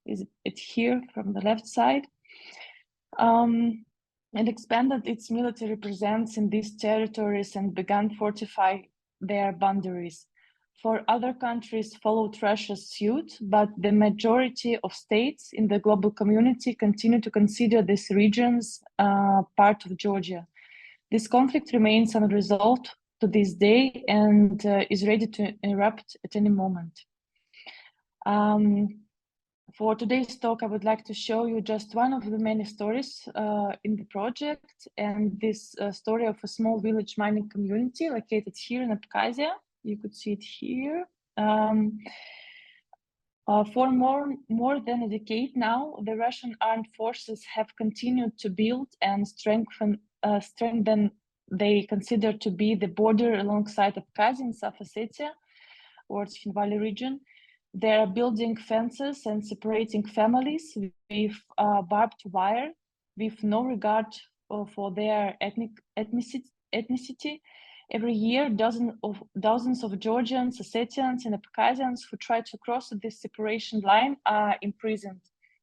S4: Is it here from the left side? And expanded its military presence in these territories and began fortify their boundaries. 4 other countries followed Russia's suit, but the majority of states in the global community continue to consider these regions part of Georgia. This conflict remains unresolved to this day and is ready to erupt at any moment. For today's talk, I would like to show you just one of the many stories in the project, and this story of a small village mining community located here in Abkhazia. You could see it here. For more than a decade now, the Russian armed forces have continued to build and strengthen they consider to be the border alongside Abkhazia and South Ossetia, or Tskhin Valley region. They are building fences and separating families with barbed wire, with no regard for their ethnicity. Every year, dozens of Georgians, Ossetians, and Abkhazians who try to cross this separation line are imprisoned.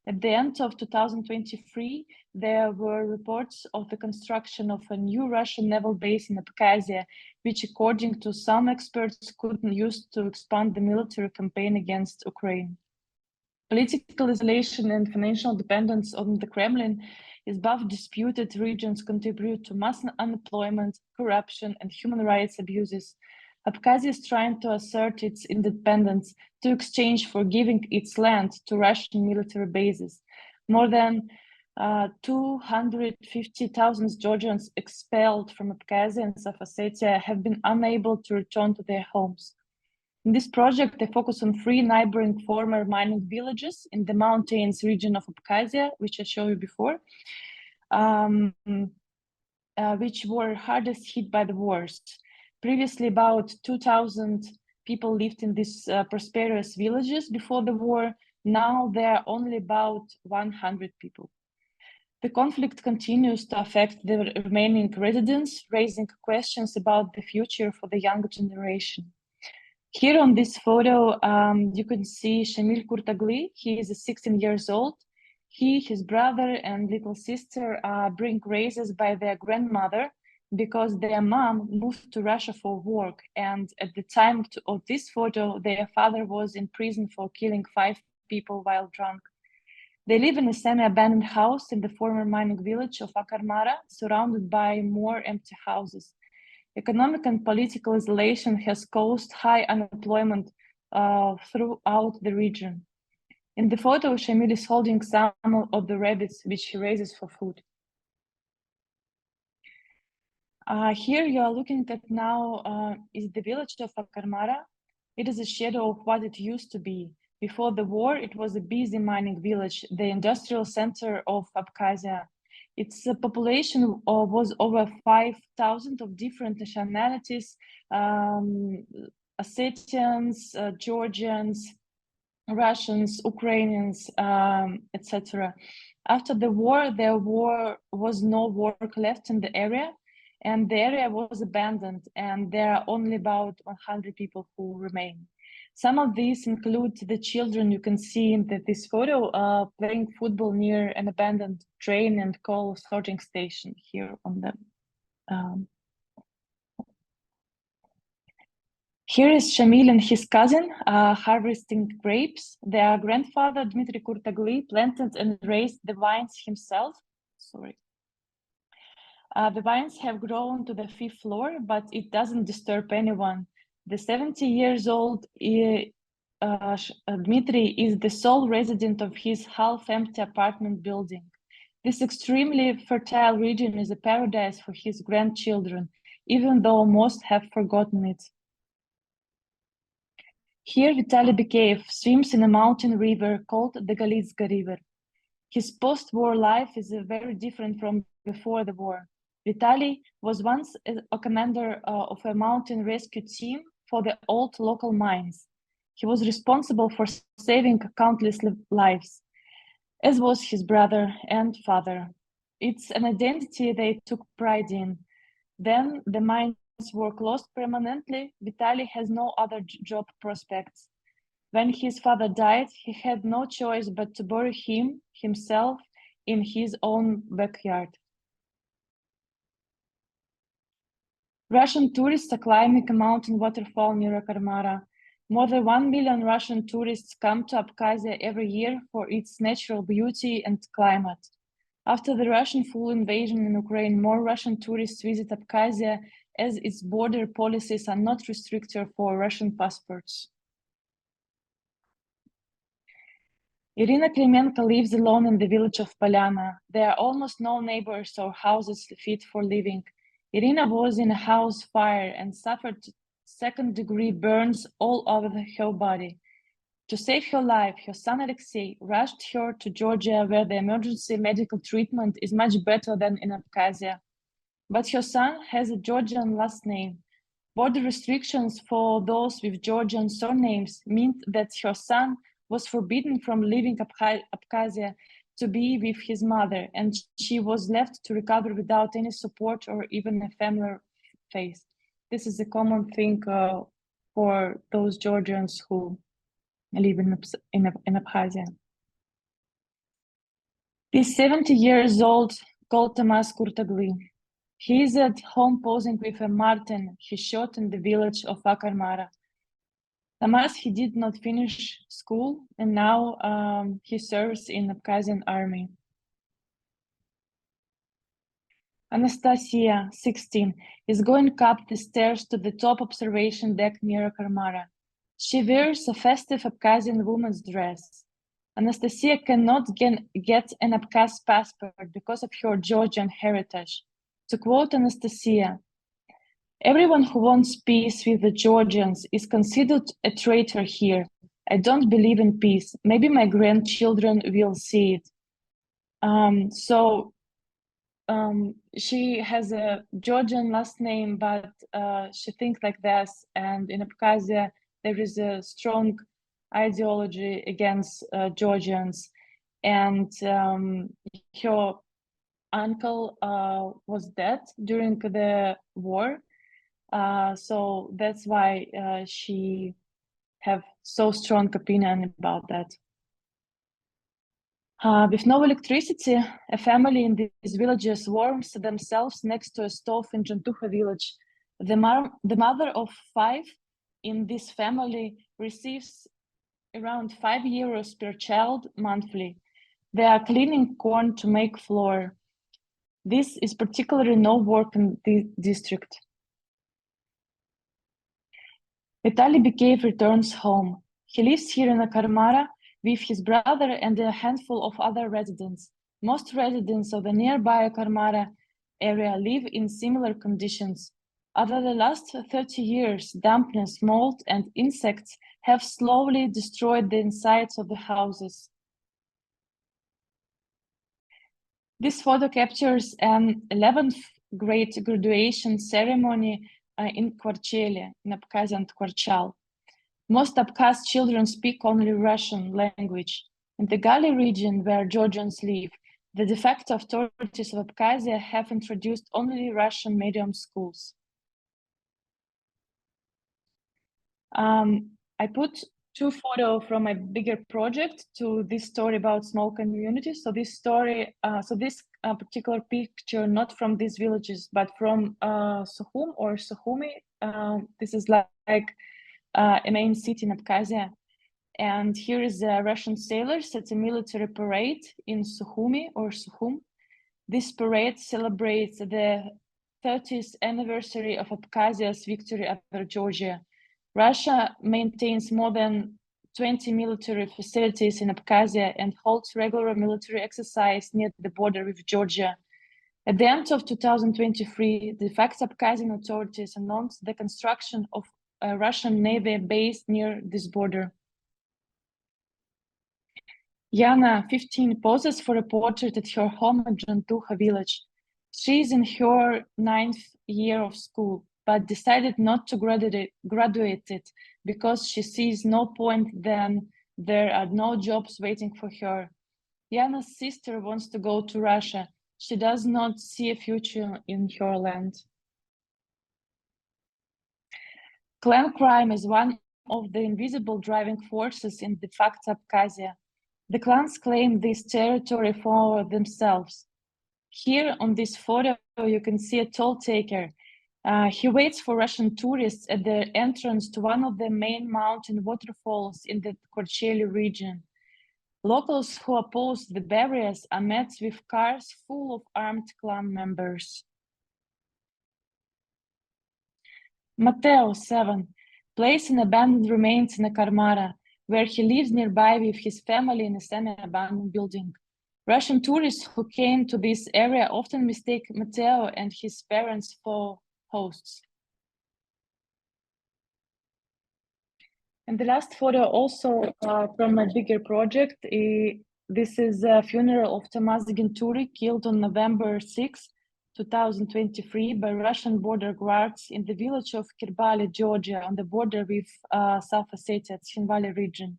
S4: At the end of 2023, there were reports of the construction of a new Russian naval base in Abkhazia, which, according to some experts, could be used to expand the military campaign against Ukraine. Political isolation and financial dependence on the Kremlin is both disputed. Regions contribute to mass unemployment, corruption, and human rights abuses. Abkhazia is trying to assert its independence to exchange for giving its land to Russian military bases. More than 250,000 Georgians expelled from Abkhazia and South Ossetia have been unable to return to their homes. In this project, I focus on 3 neighboring former mining villages in the mountains region of Abkhazia, which I showed you before, which were hardest hit by the wars. Previously, about 2,000 people lived in these prosperous villages before the war. Now there are only about 100 people. The conflict continues to affect the remaining residents, raising questions about the future for the younger generation. Here on this photo, you can see Shamil Kurtagli. He is 16 years old. He, his brother, and little sister bring raises by their grandmother because their mom moved to Russia for work. And at the time of this photo, their father was in prison for killing 5 people while drunk. They live in a semi-abandoned house in the former mining village of Akarmara, surrounded by more empty houses. Economic and political isolation has caused high unemployment throughout the region. In the photo, Shamil is holding some of the rabbits which he raises for food. Here you are looking at now is the village of Akarmara. It is a shadow of what it used to be. Before the war, it was a busy mining village, the industrial center of Abkhazia. Its population was over 5,000 of different nationalities, Ossetians, Georgians, Russians, Ukrainians, etc. After the war, there was no work left in the area, and the area was abandoned, and there are only about 100 people who remain. Some of these include the children you can see in this photo playing football near an abandoned train and coal sorting station here on the. Here is Shamil and his cousin harvesting grapes. Their grandfather, Dmitry Kurtagli, planted and raised the vines himself. Sorry. The vines have grown to the 5th floor, but it doesn't disturb anyone. The 70 years old Dmitry is the sole resident of his half-empty apartment building. This extremely fertile region is a paradise for his grandchildren, even though most have forgotten it. Here, Vitaly Bikeyev swims in a mountain river called the Galitska River. His post-war life is very different from before the war. Vitaly was once a commander of a mountain rescue team for the old local mines. He was responsible for saving countless lives, as was his brother and father. It's an identity they took pride in. Then the mines were closed permanently. Vitaly has no other job prospects. When his father died, he had no choice but to bury himself in his own backyard. Russian tourists are climbing a mountain waterfall near Akarmara. More than 1 million Russian tourists come to Abkhazia every year for its natural beauty and climate. After the Russian full invasion in Ukraine, more Russian tourists visit Abkhazia as its border policies are not restricted for Russian passports. Irina Klimenko lives alone in the village of Polyana. There are almost no neighbors or houses fit for living. Irina was in a house fire and suffered second-degree burns all over her body. To save her life, her son Alexei rushed her to Georgia, where the emergency medical treatment is much better than in Abkhazia. But her son has a Georgian last name. Border restrictions for those with Georgian surnames meant that her son was forbidden from leaving Abkhazia to be with his mother, and she was left to recover without any support or even a familiar face. This is a common thing for those Georgians who live in Abkhazia. He's 70 years old, called Tamas Kurtagli. He is at home posing with a marten he shot in the village of Akarmara. Tamas, he did not finish school, and now he serves in Abkhazian army. Anastasia, 16, is going up the stairs to the top observation deck near Akarmara. She wears a festive Abkhazian woman's dress. Anastasia cannot get an Abkhaz passport because of her Georgian heritage. To quote Anastasia, Everyone who wants peace with the Georgians is considered a traitor here. I don't believe in peace. Maybe my grandchildren will see it. She has a Georgian last name, but she thinks like this. And in Abkhazia, there is a strong ideology against Georgians. And her uncle was dead during the war. So that's why she have so strong opinion about that. With no electricity, a family in these villages warms themselves next to a stove in Jantuha village. The mother of 5 in this family receives around €5 per child monthly. They are cleaning corn to make flour. This is particularly no work in the district. Vitaly Bikeyev returns home. He lives here in Akarmara with his brother and a handful of other residents. Most residents of the nearby Akarmara area live in similar conditions. Over the last 30 years, dampness, mold, and insects have slowly destroyed the insides of the houses. This photo captures an 11th grade graduation ceremony in Kvarchele, in Abkhazia and Kvarchal. Most Abkhaz children speak only Russian language. In the Gali region where Georgians live, the de facto authorities of Abkhazia have introduced only Russian medium schools. I put 2 photos from my bigger project to this story about small communities. So this story, this particular picture, not from these villages, but from Sukhum or Sukhumi. This is like a main city in Abkhazia. And here is the Russian sailors at a military parade in Sukhumi or Sukhum. This parade celebrates the 30th anniversary of Abkhazia's victory over Georgia. Russia maintains more than 20 military facilities in Abkhazia and holds regular military exercise near the border with Georgia. At the end of 2023, the facto Abkhazian authorities announced the construction of a Russian Navy base near this border. Yana, 15, poses for a portrait at her home in Jantuha village. She is in her 9th year of school, but decided not to graduate it because she sees no point then there are no jobs waiting for her. Yana's sister wants to go to Russia. She does not see a future in her land. Clan crime is one of the invisible driving forces in de facto Abkhazia. The clans claim this territory for themselves. Here on this photo, you can see a toll taker. He waits for Russian tourists at the entrance to one of the main mountain waterfalls in the Kvarchele region. Locals who oppose the barriers are met with cars full of armed clan members. Matteo, 7, plays in abandoned remains in Akarmara, where he lives nearby with his family in a semi-abandoned building. Russian tourists who came to this area often mistake Matteo and his parents for hosts. And the last photo also from my bigger project, this is a funeral of Tamas Ginturi, killed on November 6, 2023 by Russian border guards in the village of Kirbali, Georgia, on the border with South Ossetia, Tskhinvali region.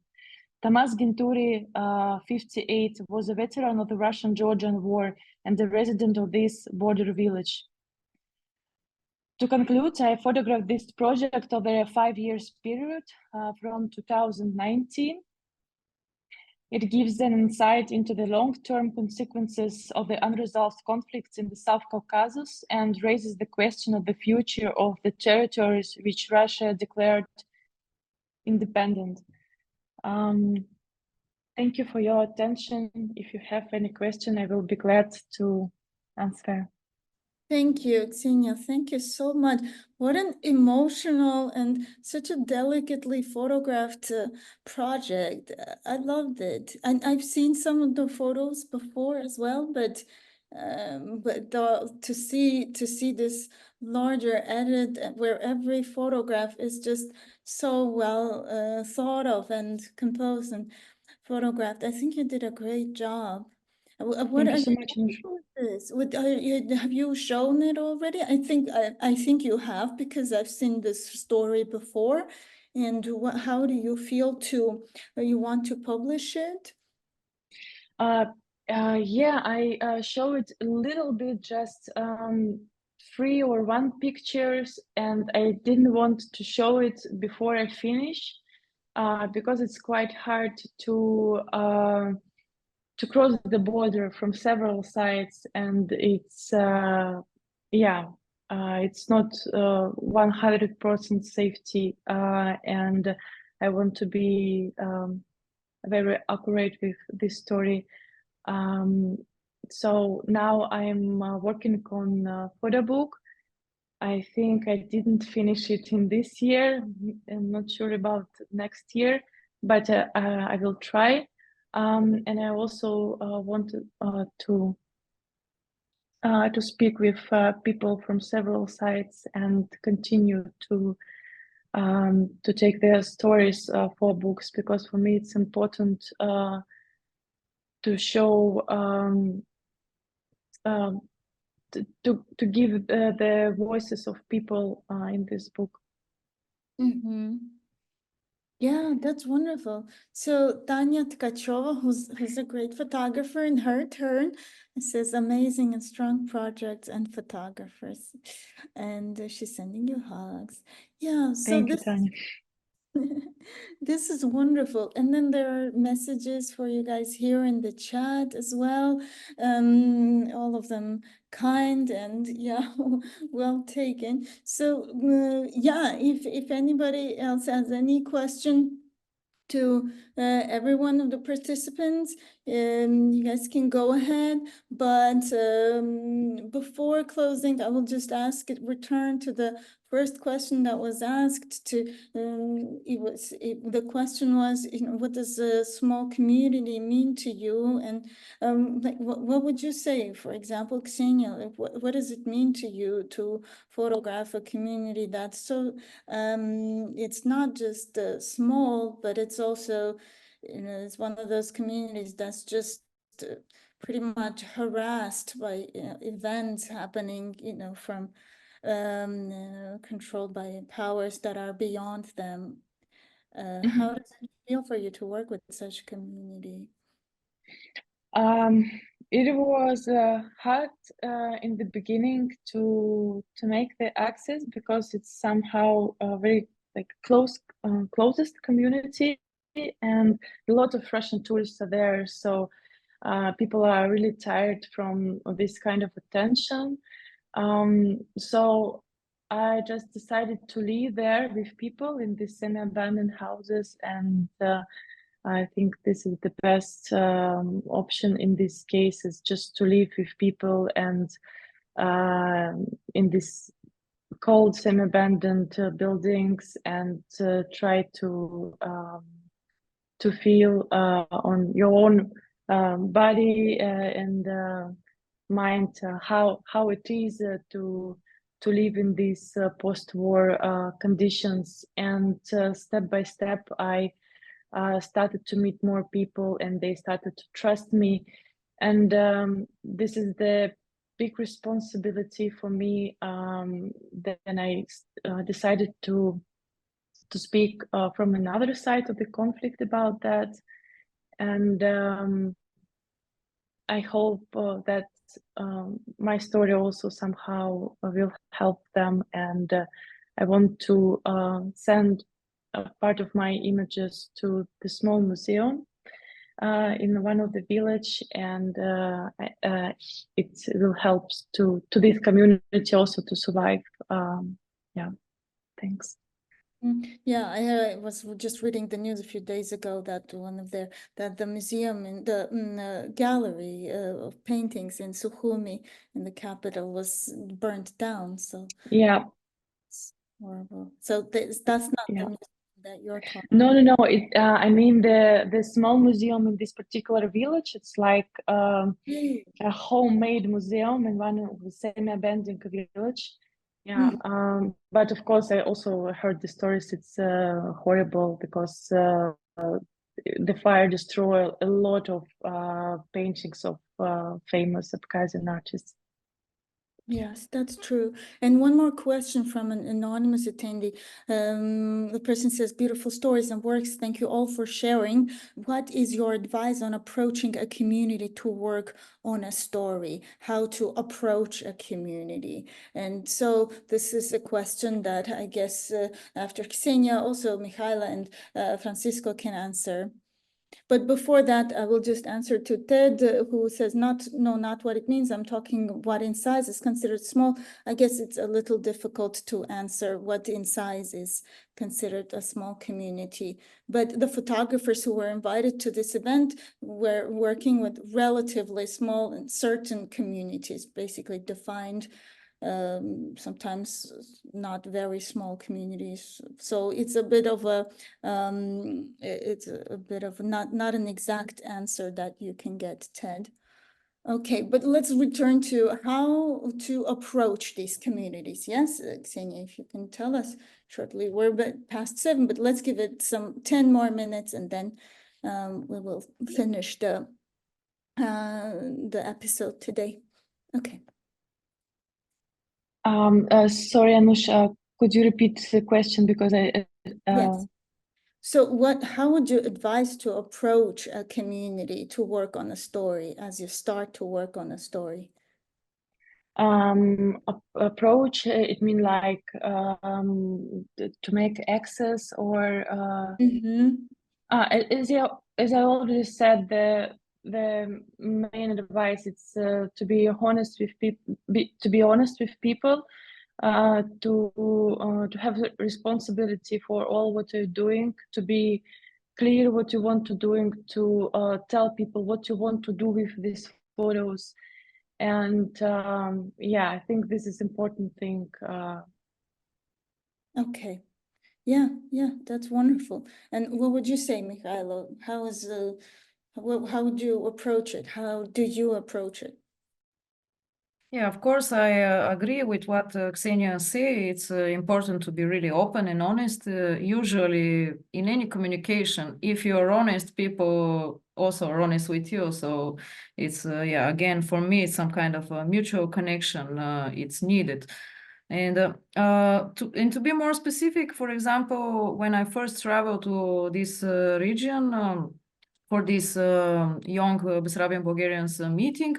S4: Tamas Ginturi, 58, was a veteran of the Russian-Georgian War and a resident of this border village. To conclude, I photographed this project over a 5 years period from 2019. It gives an insight into the long-term consequences of the unresolved conflicts in the South Caucasus and raises the question of the future of the territories which Russia declared independent. Thank you for your attention. If you have any question, I will be glad to answer.
S1: Thank you, Ksenia. Thank you so much. What an emotional and such a delicately photographed project. I loved it. And I've seen some of the photos before as well, but but to see this larger edit where every photograph is just so well thought of and composed and photographed, I think you did a great job. What
S4: Thank
S1: are
S4: you so
S1: you
S4: much,
S1: doing
S4: Anushka.
S1: with this? Have you shown it already? I think you have, because I've seen this story before. And how do you feel you want to publish it?
S4: Yeah, I show it a little bit, just 3 or 1 pictures, and I didn't want to show it before I finish, because it's quite hard to cross the border from several sites, and it's it's not 100% safety, and I want to be very accurate with this story. So now I'm working on photo book. I think I didn't finish it in this year. I'm not sure about next year, but I will try. And I also want to speak with people from several sites and continue to take their stories for books, because for me it's important to show to give the voices of people in this book.
S1: Mm-hmm. Yeah, that's wonderful. So Tanya Tkachova, who's a great photographer, in her turn, says amazing and strong projects and photographers, and she's sending you hugs. Yeah, so
S4: Thank you, Tanya.
S1: this is wonderful. And then there are messages for you guys here in the chat as well. All of them kind and yeah, well taken. So yeah, if anybody else has any question to every one of the participants, you guys can go ahead. But before closing, I will just return to the first question that was asked. The question was, what does a small community mean to you? And like, what would you say, for example, Ksenia, like, what does it mean to you to photograph a community that's so it's not just small, but it's also, it's one of those communities that's just pretty much harassed by events happening, from controlled by powers that are beyond them. How does it feel for you to work with such a community?
S4: It was hard in the beginning to make the access, because it's somehow a very like closest community, and a lot of Russian tourists are there, so people are really tired from this kind of attention. So I just decided to live there with people in these semi-abandoned houses, and I think this is the best option in this case, is just to live with people and in this cold semi-abandoned buildings, and try to feel on your own body and mind how it is to live in these post-war conditions. And step by step, I started to meet more people, and they started to trust me. And this is the big responsibility for me. Then I decided to speak from another side of the conflict about that. And I hope that my story also somehow will help them. And I want to send a part of my images to the small museum in one of the village, and it will help to this community also to survive. Yeah, thanks.
S1: Yeah, I was just reading the news a few days ago that the museum in the gallery of paintings in Sukhumi in the capital was burnt down. So
S4: yeah,
S1: it's horrible. So that's not the
S4: yeah.
S1: museum that you're talking
S4: No. I mean the small museum in this particular village. It's like
S1: about?
S4: a homemade museum in one of the semi-abandoned village. Yeah. But of course, I also heard the stories. It's horrible because the fire destroyed a lot of paintings of famous Abkhazian artists.
S1: Yes, that's true. And one more question from an anonymous attendee. The person says, beautiful stories and works. Thank you all for sharing. What is your advice on approaching a community to work on a story? How to approach a community? And so this is a question that I guess after Ksenia, also Michaela and Francisco can answer. But before that, I will just answer to Ted, who says, not what it means. I'm talking what in size is considered small. I guess it's a little difficult to answer what in size is considered a small community. But the photographers who were invited to this event were working with relatively small and certain communities, basically defined, sometimes not very small communities. So it's a bit of a not an exact answer that you can get, Ted. Okay, but let's return to how to approach these communities. Yes, Ksenia, if you can tell us shortly. We're past 7, but let's give it some 10 more minutes, and then we will finish the episode today. Okay.
S4: Sorry, Anusha, could you repeat the question because
S1: Yes. So how would you advise to approach a community to work on a story as you start to work on a story?
S4: Approach, it mean like to make access or as I already said, the main advice is to be honest with people, to have responsibility for all what you're doing, to be clear what you want to doing, to tell people what you want to do with these photos. And yeah, I think this is important thing.
S1: Okay. Yeah, that's wonderful. And what would you say, Michaela? How would you approach it? How do you approach it?
S3: Yeah, of course, I agree with what Ksenia say. It's important to be really open and honest. Usually, in any communication, if you're honest, people also are honest with you. So it's, yeah, again, for me, it's some kind of a mutual connection. It's needed. And to be more specific, for example, when I first traveled to this region for this young Bessarabian Bulgarians meeting,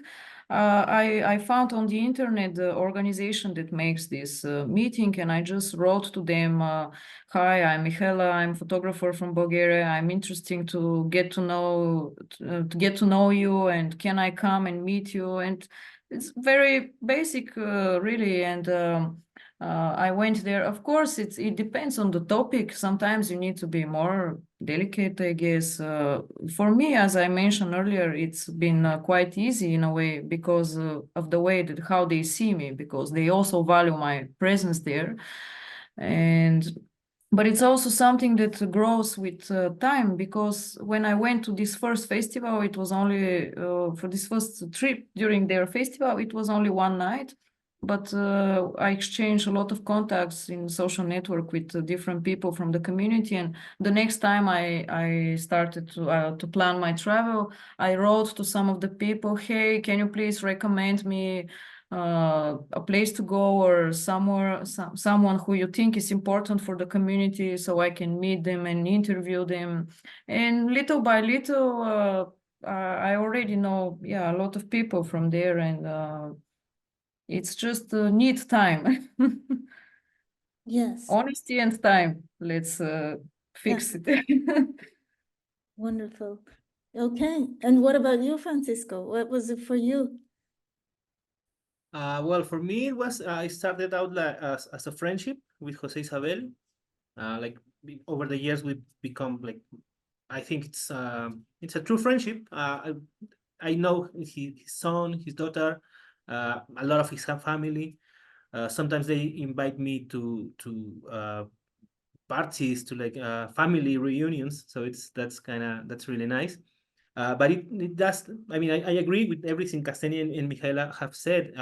S3: I found on the internet the organization that makes this meeting, and I just wrote to them, hi, I'm Michaela, I'm a photographer from Bulgaria. I'm interested to get to know you, and can I come and meet you? And it's very basic, really. And I went there. Of course, it depends on the topic. Sometimes you need to be more delicate, I guess. For me, as I mentioned earlier, it's been quite easy in a way because of the way that how they see me, because they also value my presence there. But it's also something that grows with time, because when I went to this first festival, it was only for this first trip during their festival, it was only one night. But I exchanged a lot of contacts in social network with different people from the community. And the next time I started to plan my travel, I wrote to some of the people, hey, can you please recommend me a place to go, or someone who you think is important for the community, so I can meet them and interview them. And little by little, I already know, yeah, a lot of people from there, and it's just need time.
S1: Yes.
S3: Honesty and time. Let's fix it.
S1: Wonderful. Okay. And what about you, Francisco? What was it for you?
S2: Well, for me, it was I started out as a friendship with Jose Isabel. Over the years, we've become like, I think it's a true friendship. I know his son, his daughter, a lot of his family. Sometimes they invite me to parties, to like family reunions. So that's really nice. But it does. I mean, I agree with everything Ksenia and Michaela have said.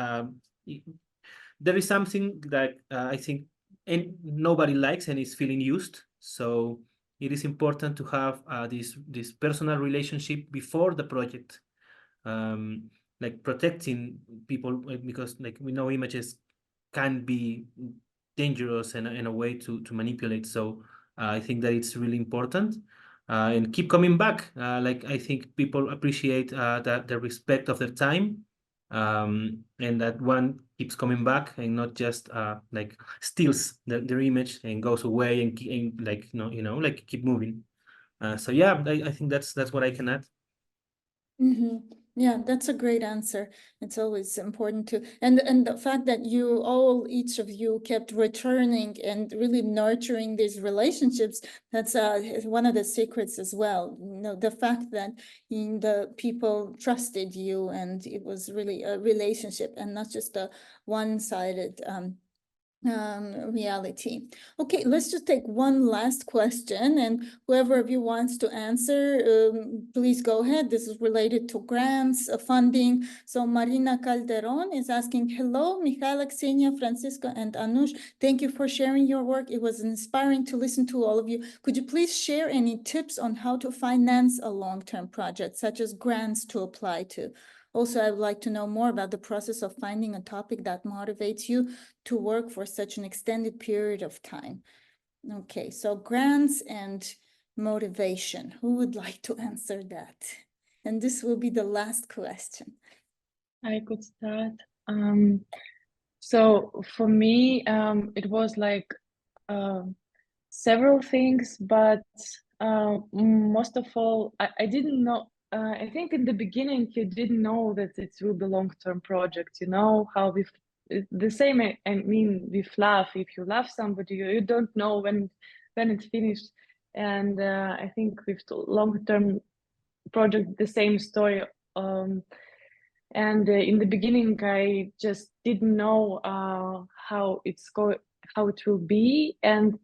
S2: There is something that I think nobody likes and is feeling used. So it is important to have this personal relationship before the project, like protecting people, because like we know images can be dangerous and a way to manipulate. So I think that it's really important. And keep coming back. Like I think people appreciate that the respect of their time, and that one keeps coming back and not just like steals their image and goes away and like like keep moving. So yeah, I think that's what I can add.
S1: Mm-hmm. Yeah, that's a great answer. It's always important to, and the fact that each of you kept returning and really nurturing these relationships, that's is one of the secrets as well. The fact that the people trusted you, and it was really a relationship and not just a one-sided reality. Okay, let's just take one last question, and whoever of you wants to answer, please go ahead. This is related to grants, funding. So Marina Calderon is asking, hello, Michaela, Ksenia, Francisco, and Anush. Thank you for sharing your work. It was inspiring to listen to all of you. Could you please share any tips on how to finance a long-term project, such as grants to apply to? Also, I would like to know more about the process of finding a topic that motivates you to work for such an extended period of time. Okay, so grants and motivation. Who would like to answer that? And this will be the last question.
S4: I could start. So for me, it was like several things, but most of all, I didn't know. I think in the beginning you didn't know that it will be long-term project. You know how the same. I mean, with love. If you love somebody, you don't know when it's finished. And I think with long-term project, the same story. And in the beginning, I just didn't know how it will be. And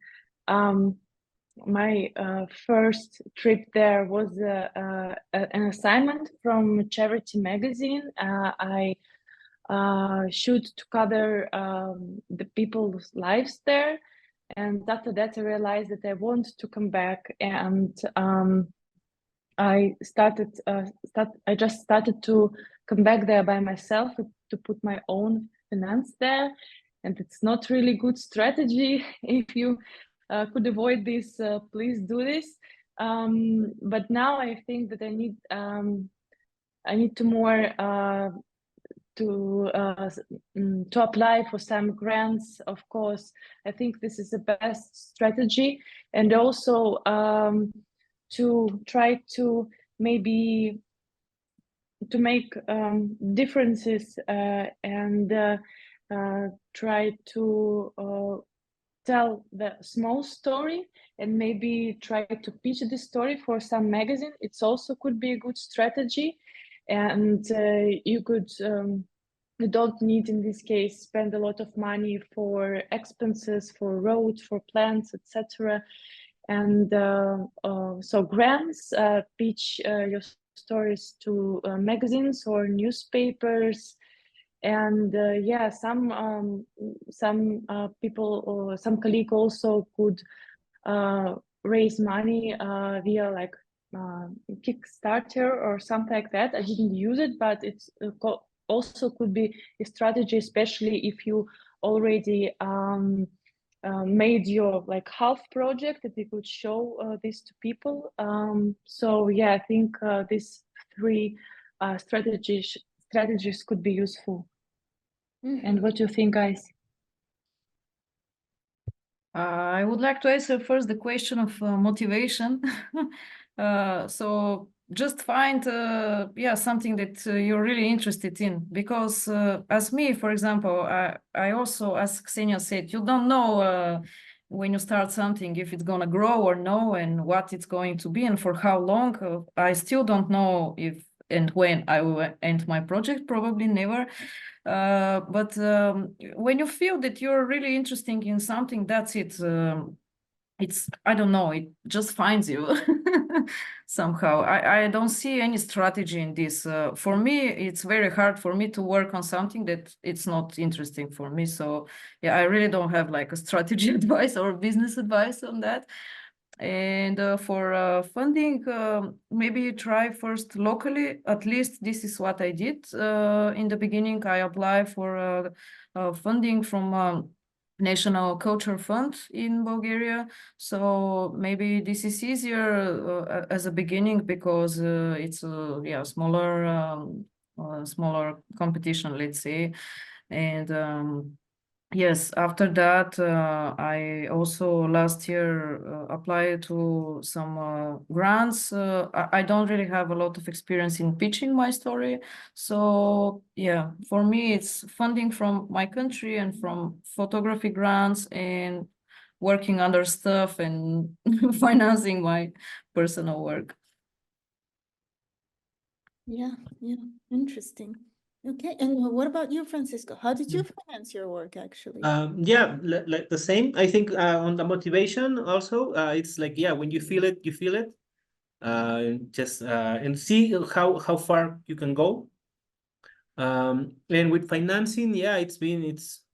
S4: my first trip there was an assignment from Charity magazine. I shoot to cover the people's lives there, and after that I realized that I want to come back, and I just started to come back there by myself to put my own finance there, and it's not really good strategy. If you could avoid this, please do this. But now I think that I need to more to apply for some grants. Of course, I think this is the best strategy, and also to try to maybe to make differences and try to tell the small story and maybe try to pitch the story for some magazine. It's also could be a good strategy, and you could you don't need in this case spend a lot of money for expenses, for roads, for plants, etc. And so grants, pitch your stories to magazines or newspapers, and yeah, some people or some colleague also could raise money via like Kickstarter or something like that. I didn't use it, but it's also could be a strategy, especially if you already made your like half project, that you could show this to people. So yeah, I think these three strategies could be useful. Mm-hmm. And what do you think, guys?
S3: I would like to answer first the question of motivation. So just find something that you're really interested in, because as me, for example, I also, as Ksenia said, you don't know when you start something if it's gonna grow or no, and what it's going to be and for how long. I still don't know if and when I will end my project, probably never. But when you feel that you're really interested in something, that's it. I don't know, it just finds you somehow. I don't see any strategy in this. For me, it's very hard for me to work on something that it's not interesting for me. So yeah, I really don't have like a strategy advice or business advice on that. And for funding, maybe try first locally. At least this is what I did. In the beginning, I applied for funding from National Culture Fund in Bulgaria. So maybe this is easier as a beginning because it's a smaller competition, let's say. And yes, after that, I also last year applied to some grants. I don't really have a lot of experience in pitching my story. So yeah, for me, it's funding from my country and from photography grants and working other stuff and financing my personal work.
S1: Yeah, interesting. Okay, and what about you, Francisco? How did you finance your work, actually?
S2: Yeah, like the same. I think on the motivation also, it's like, yeah, when you feel it, you feel it. Just and see how far you can go. And with financing, yeah, it's been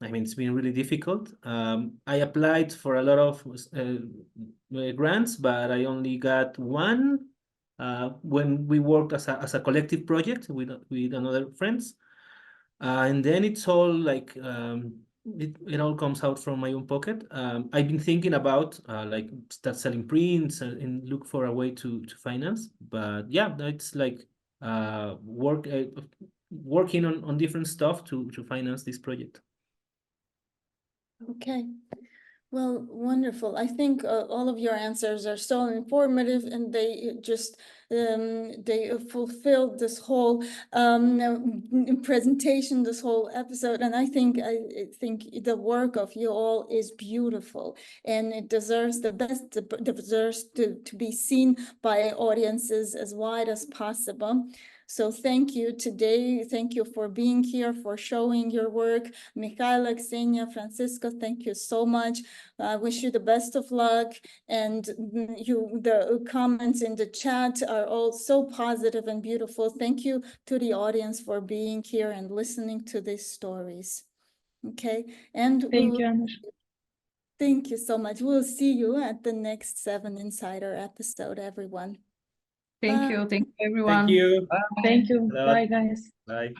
S2: really difficult. I applied for a lot of grants, but I only got one when we worked as a collective project with another friends. And then it's all like it all comes out from my own pocket. I've been thinking about like start selling prints and look for a way to finance. But yeah, it's like working on different stuff to finance this project.
S1: Okay. Well, wonderful. I think all of your answers are so informative, and they just they fulfilled this whole presentation, this whole episode. And I think the work of you all is beautiful, and it deserves the best. It deserves to be seen by audiences as wide as possible. So thank you today. Thank you for being here, for showing your work. Michaela, Ksenia, Francisco, thank you so much. I wish you the best of luck. And the comments in the chat are all so positive and beautiful. Thank you to the audience for being here and listening to these stories. Okay, and
S4: Thank you, Anush.
S1: Thank you so much. We'll see you at the next VII Insider episode, everyone.
S3: Thank
S1: Bye.
S3: you. Thank you, everyone.
S2: Thank you.
S3: Bye.
S4: Thank you.
S2: Hello.
S4: Bye, guys.
S2: Bye.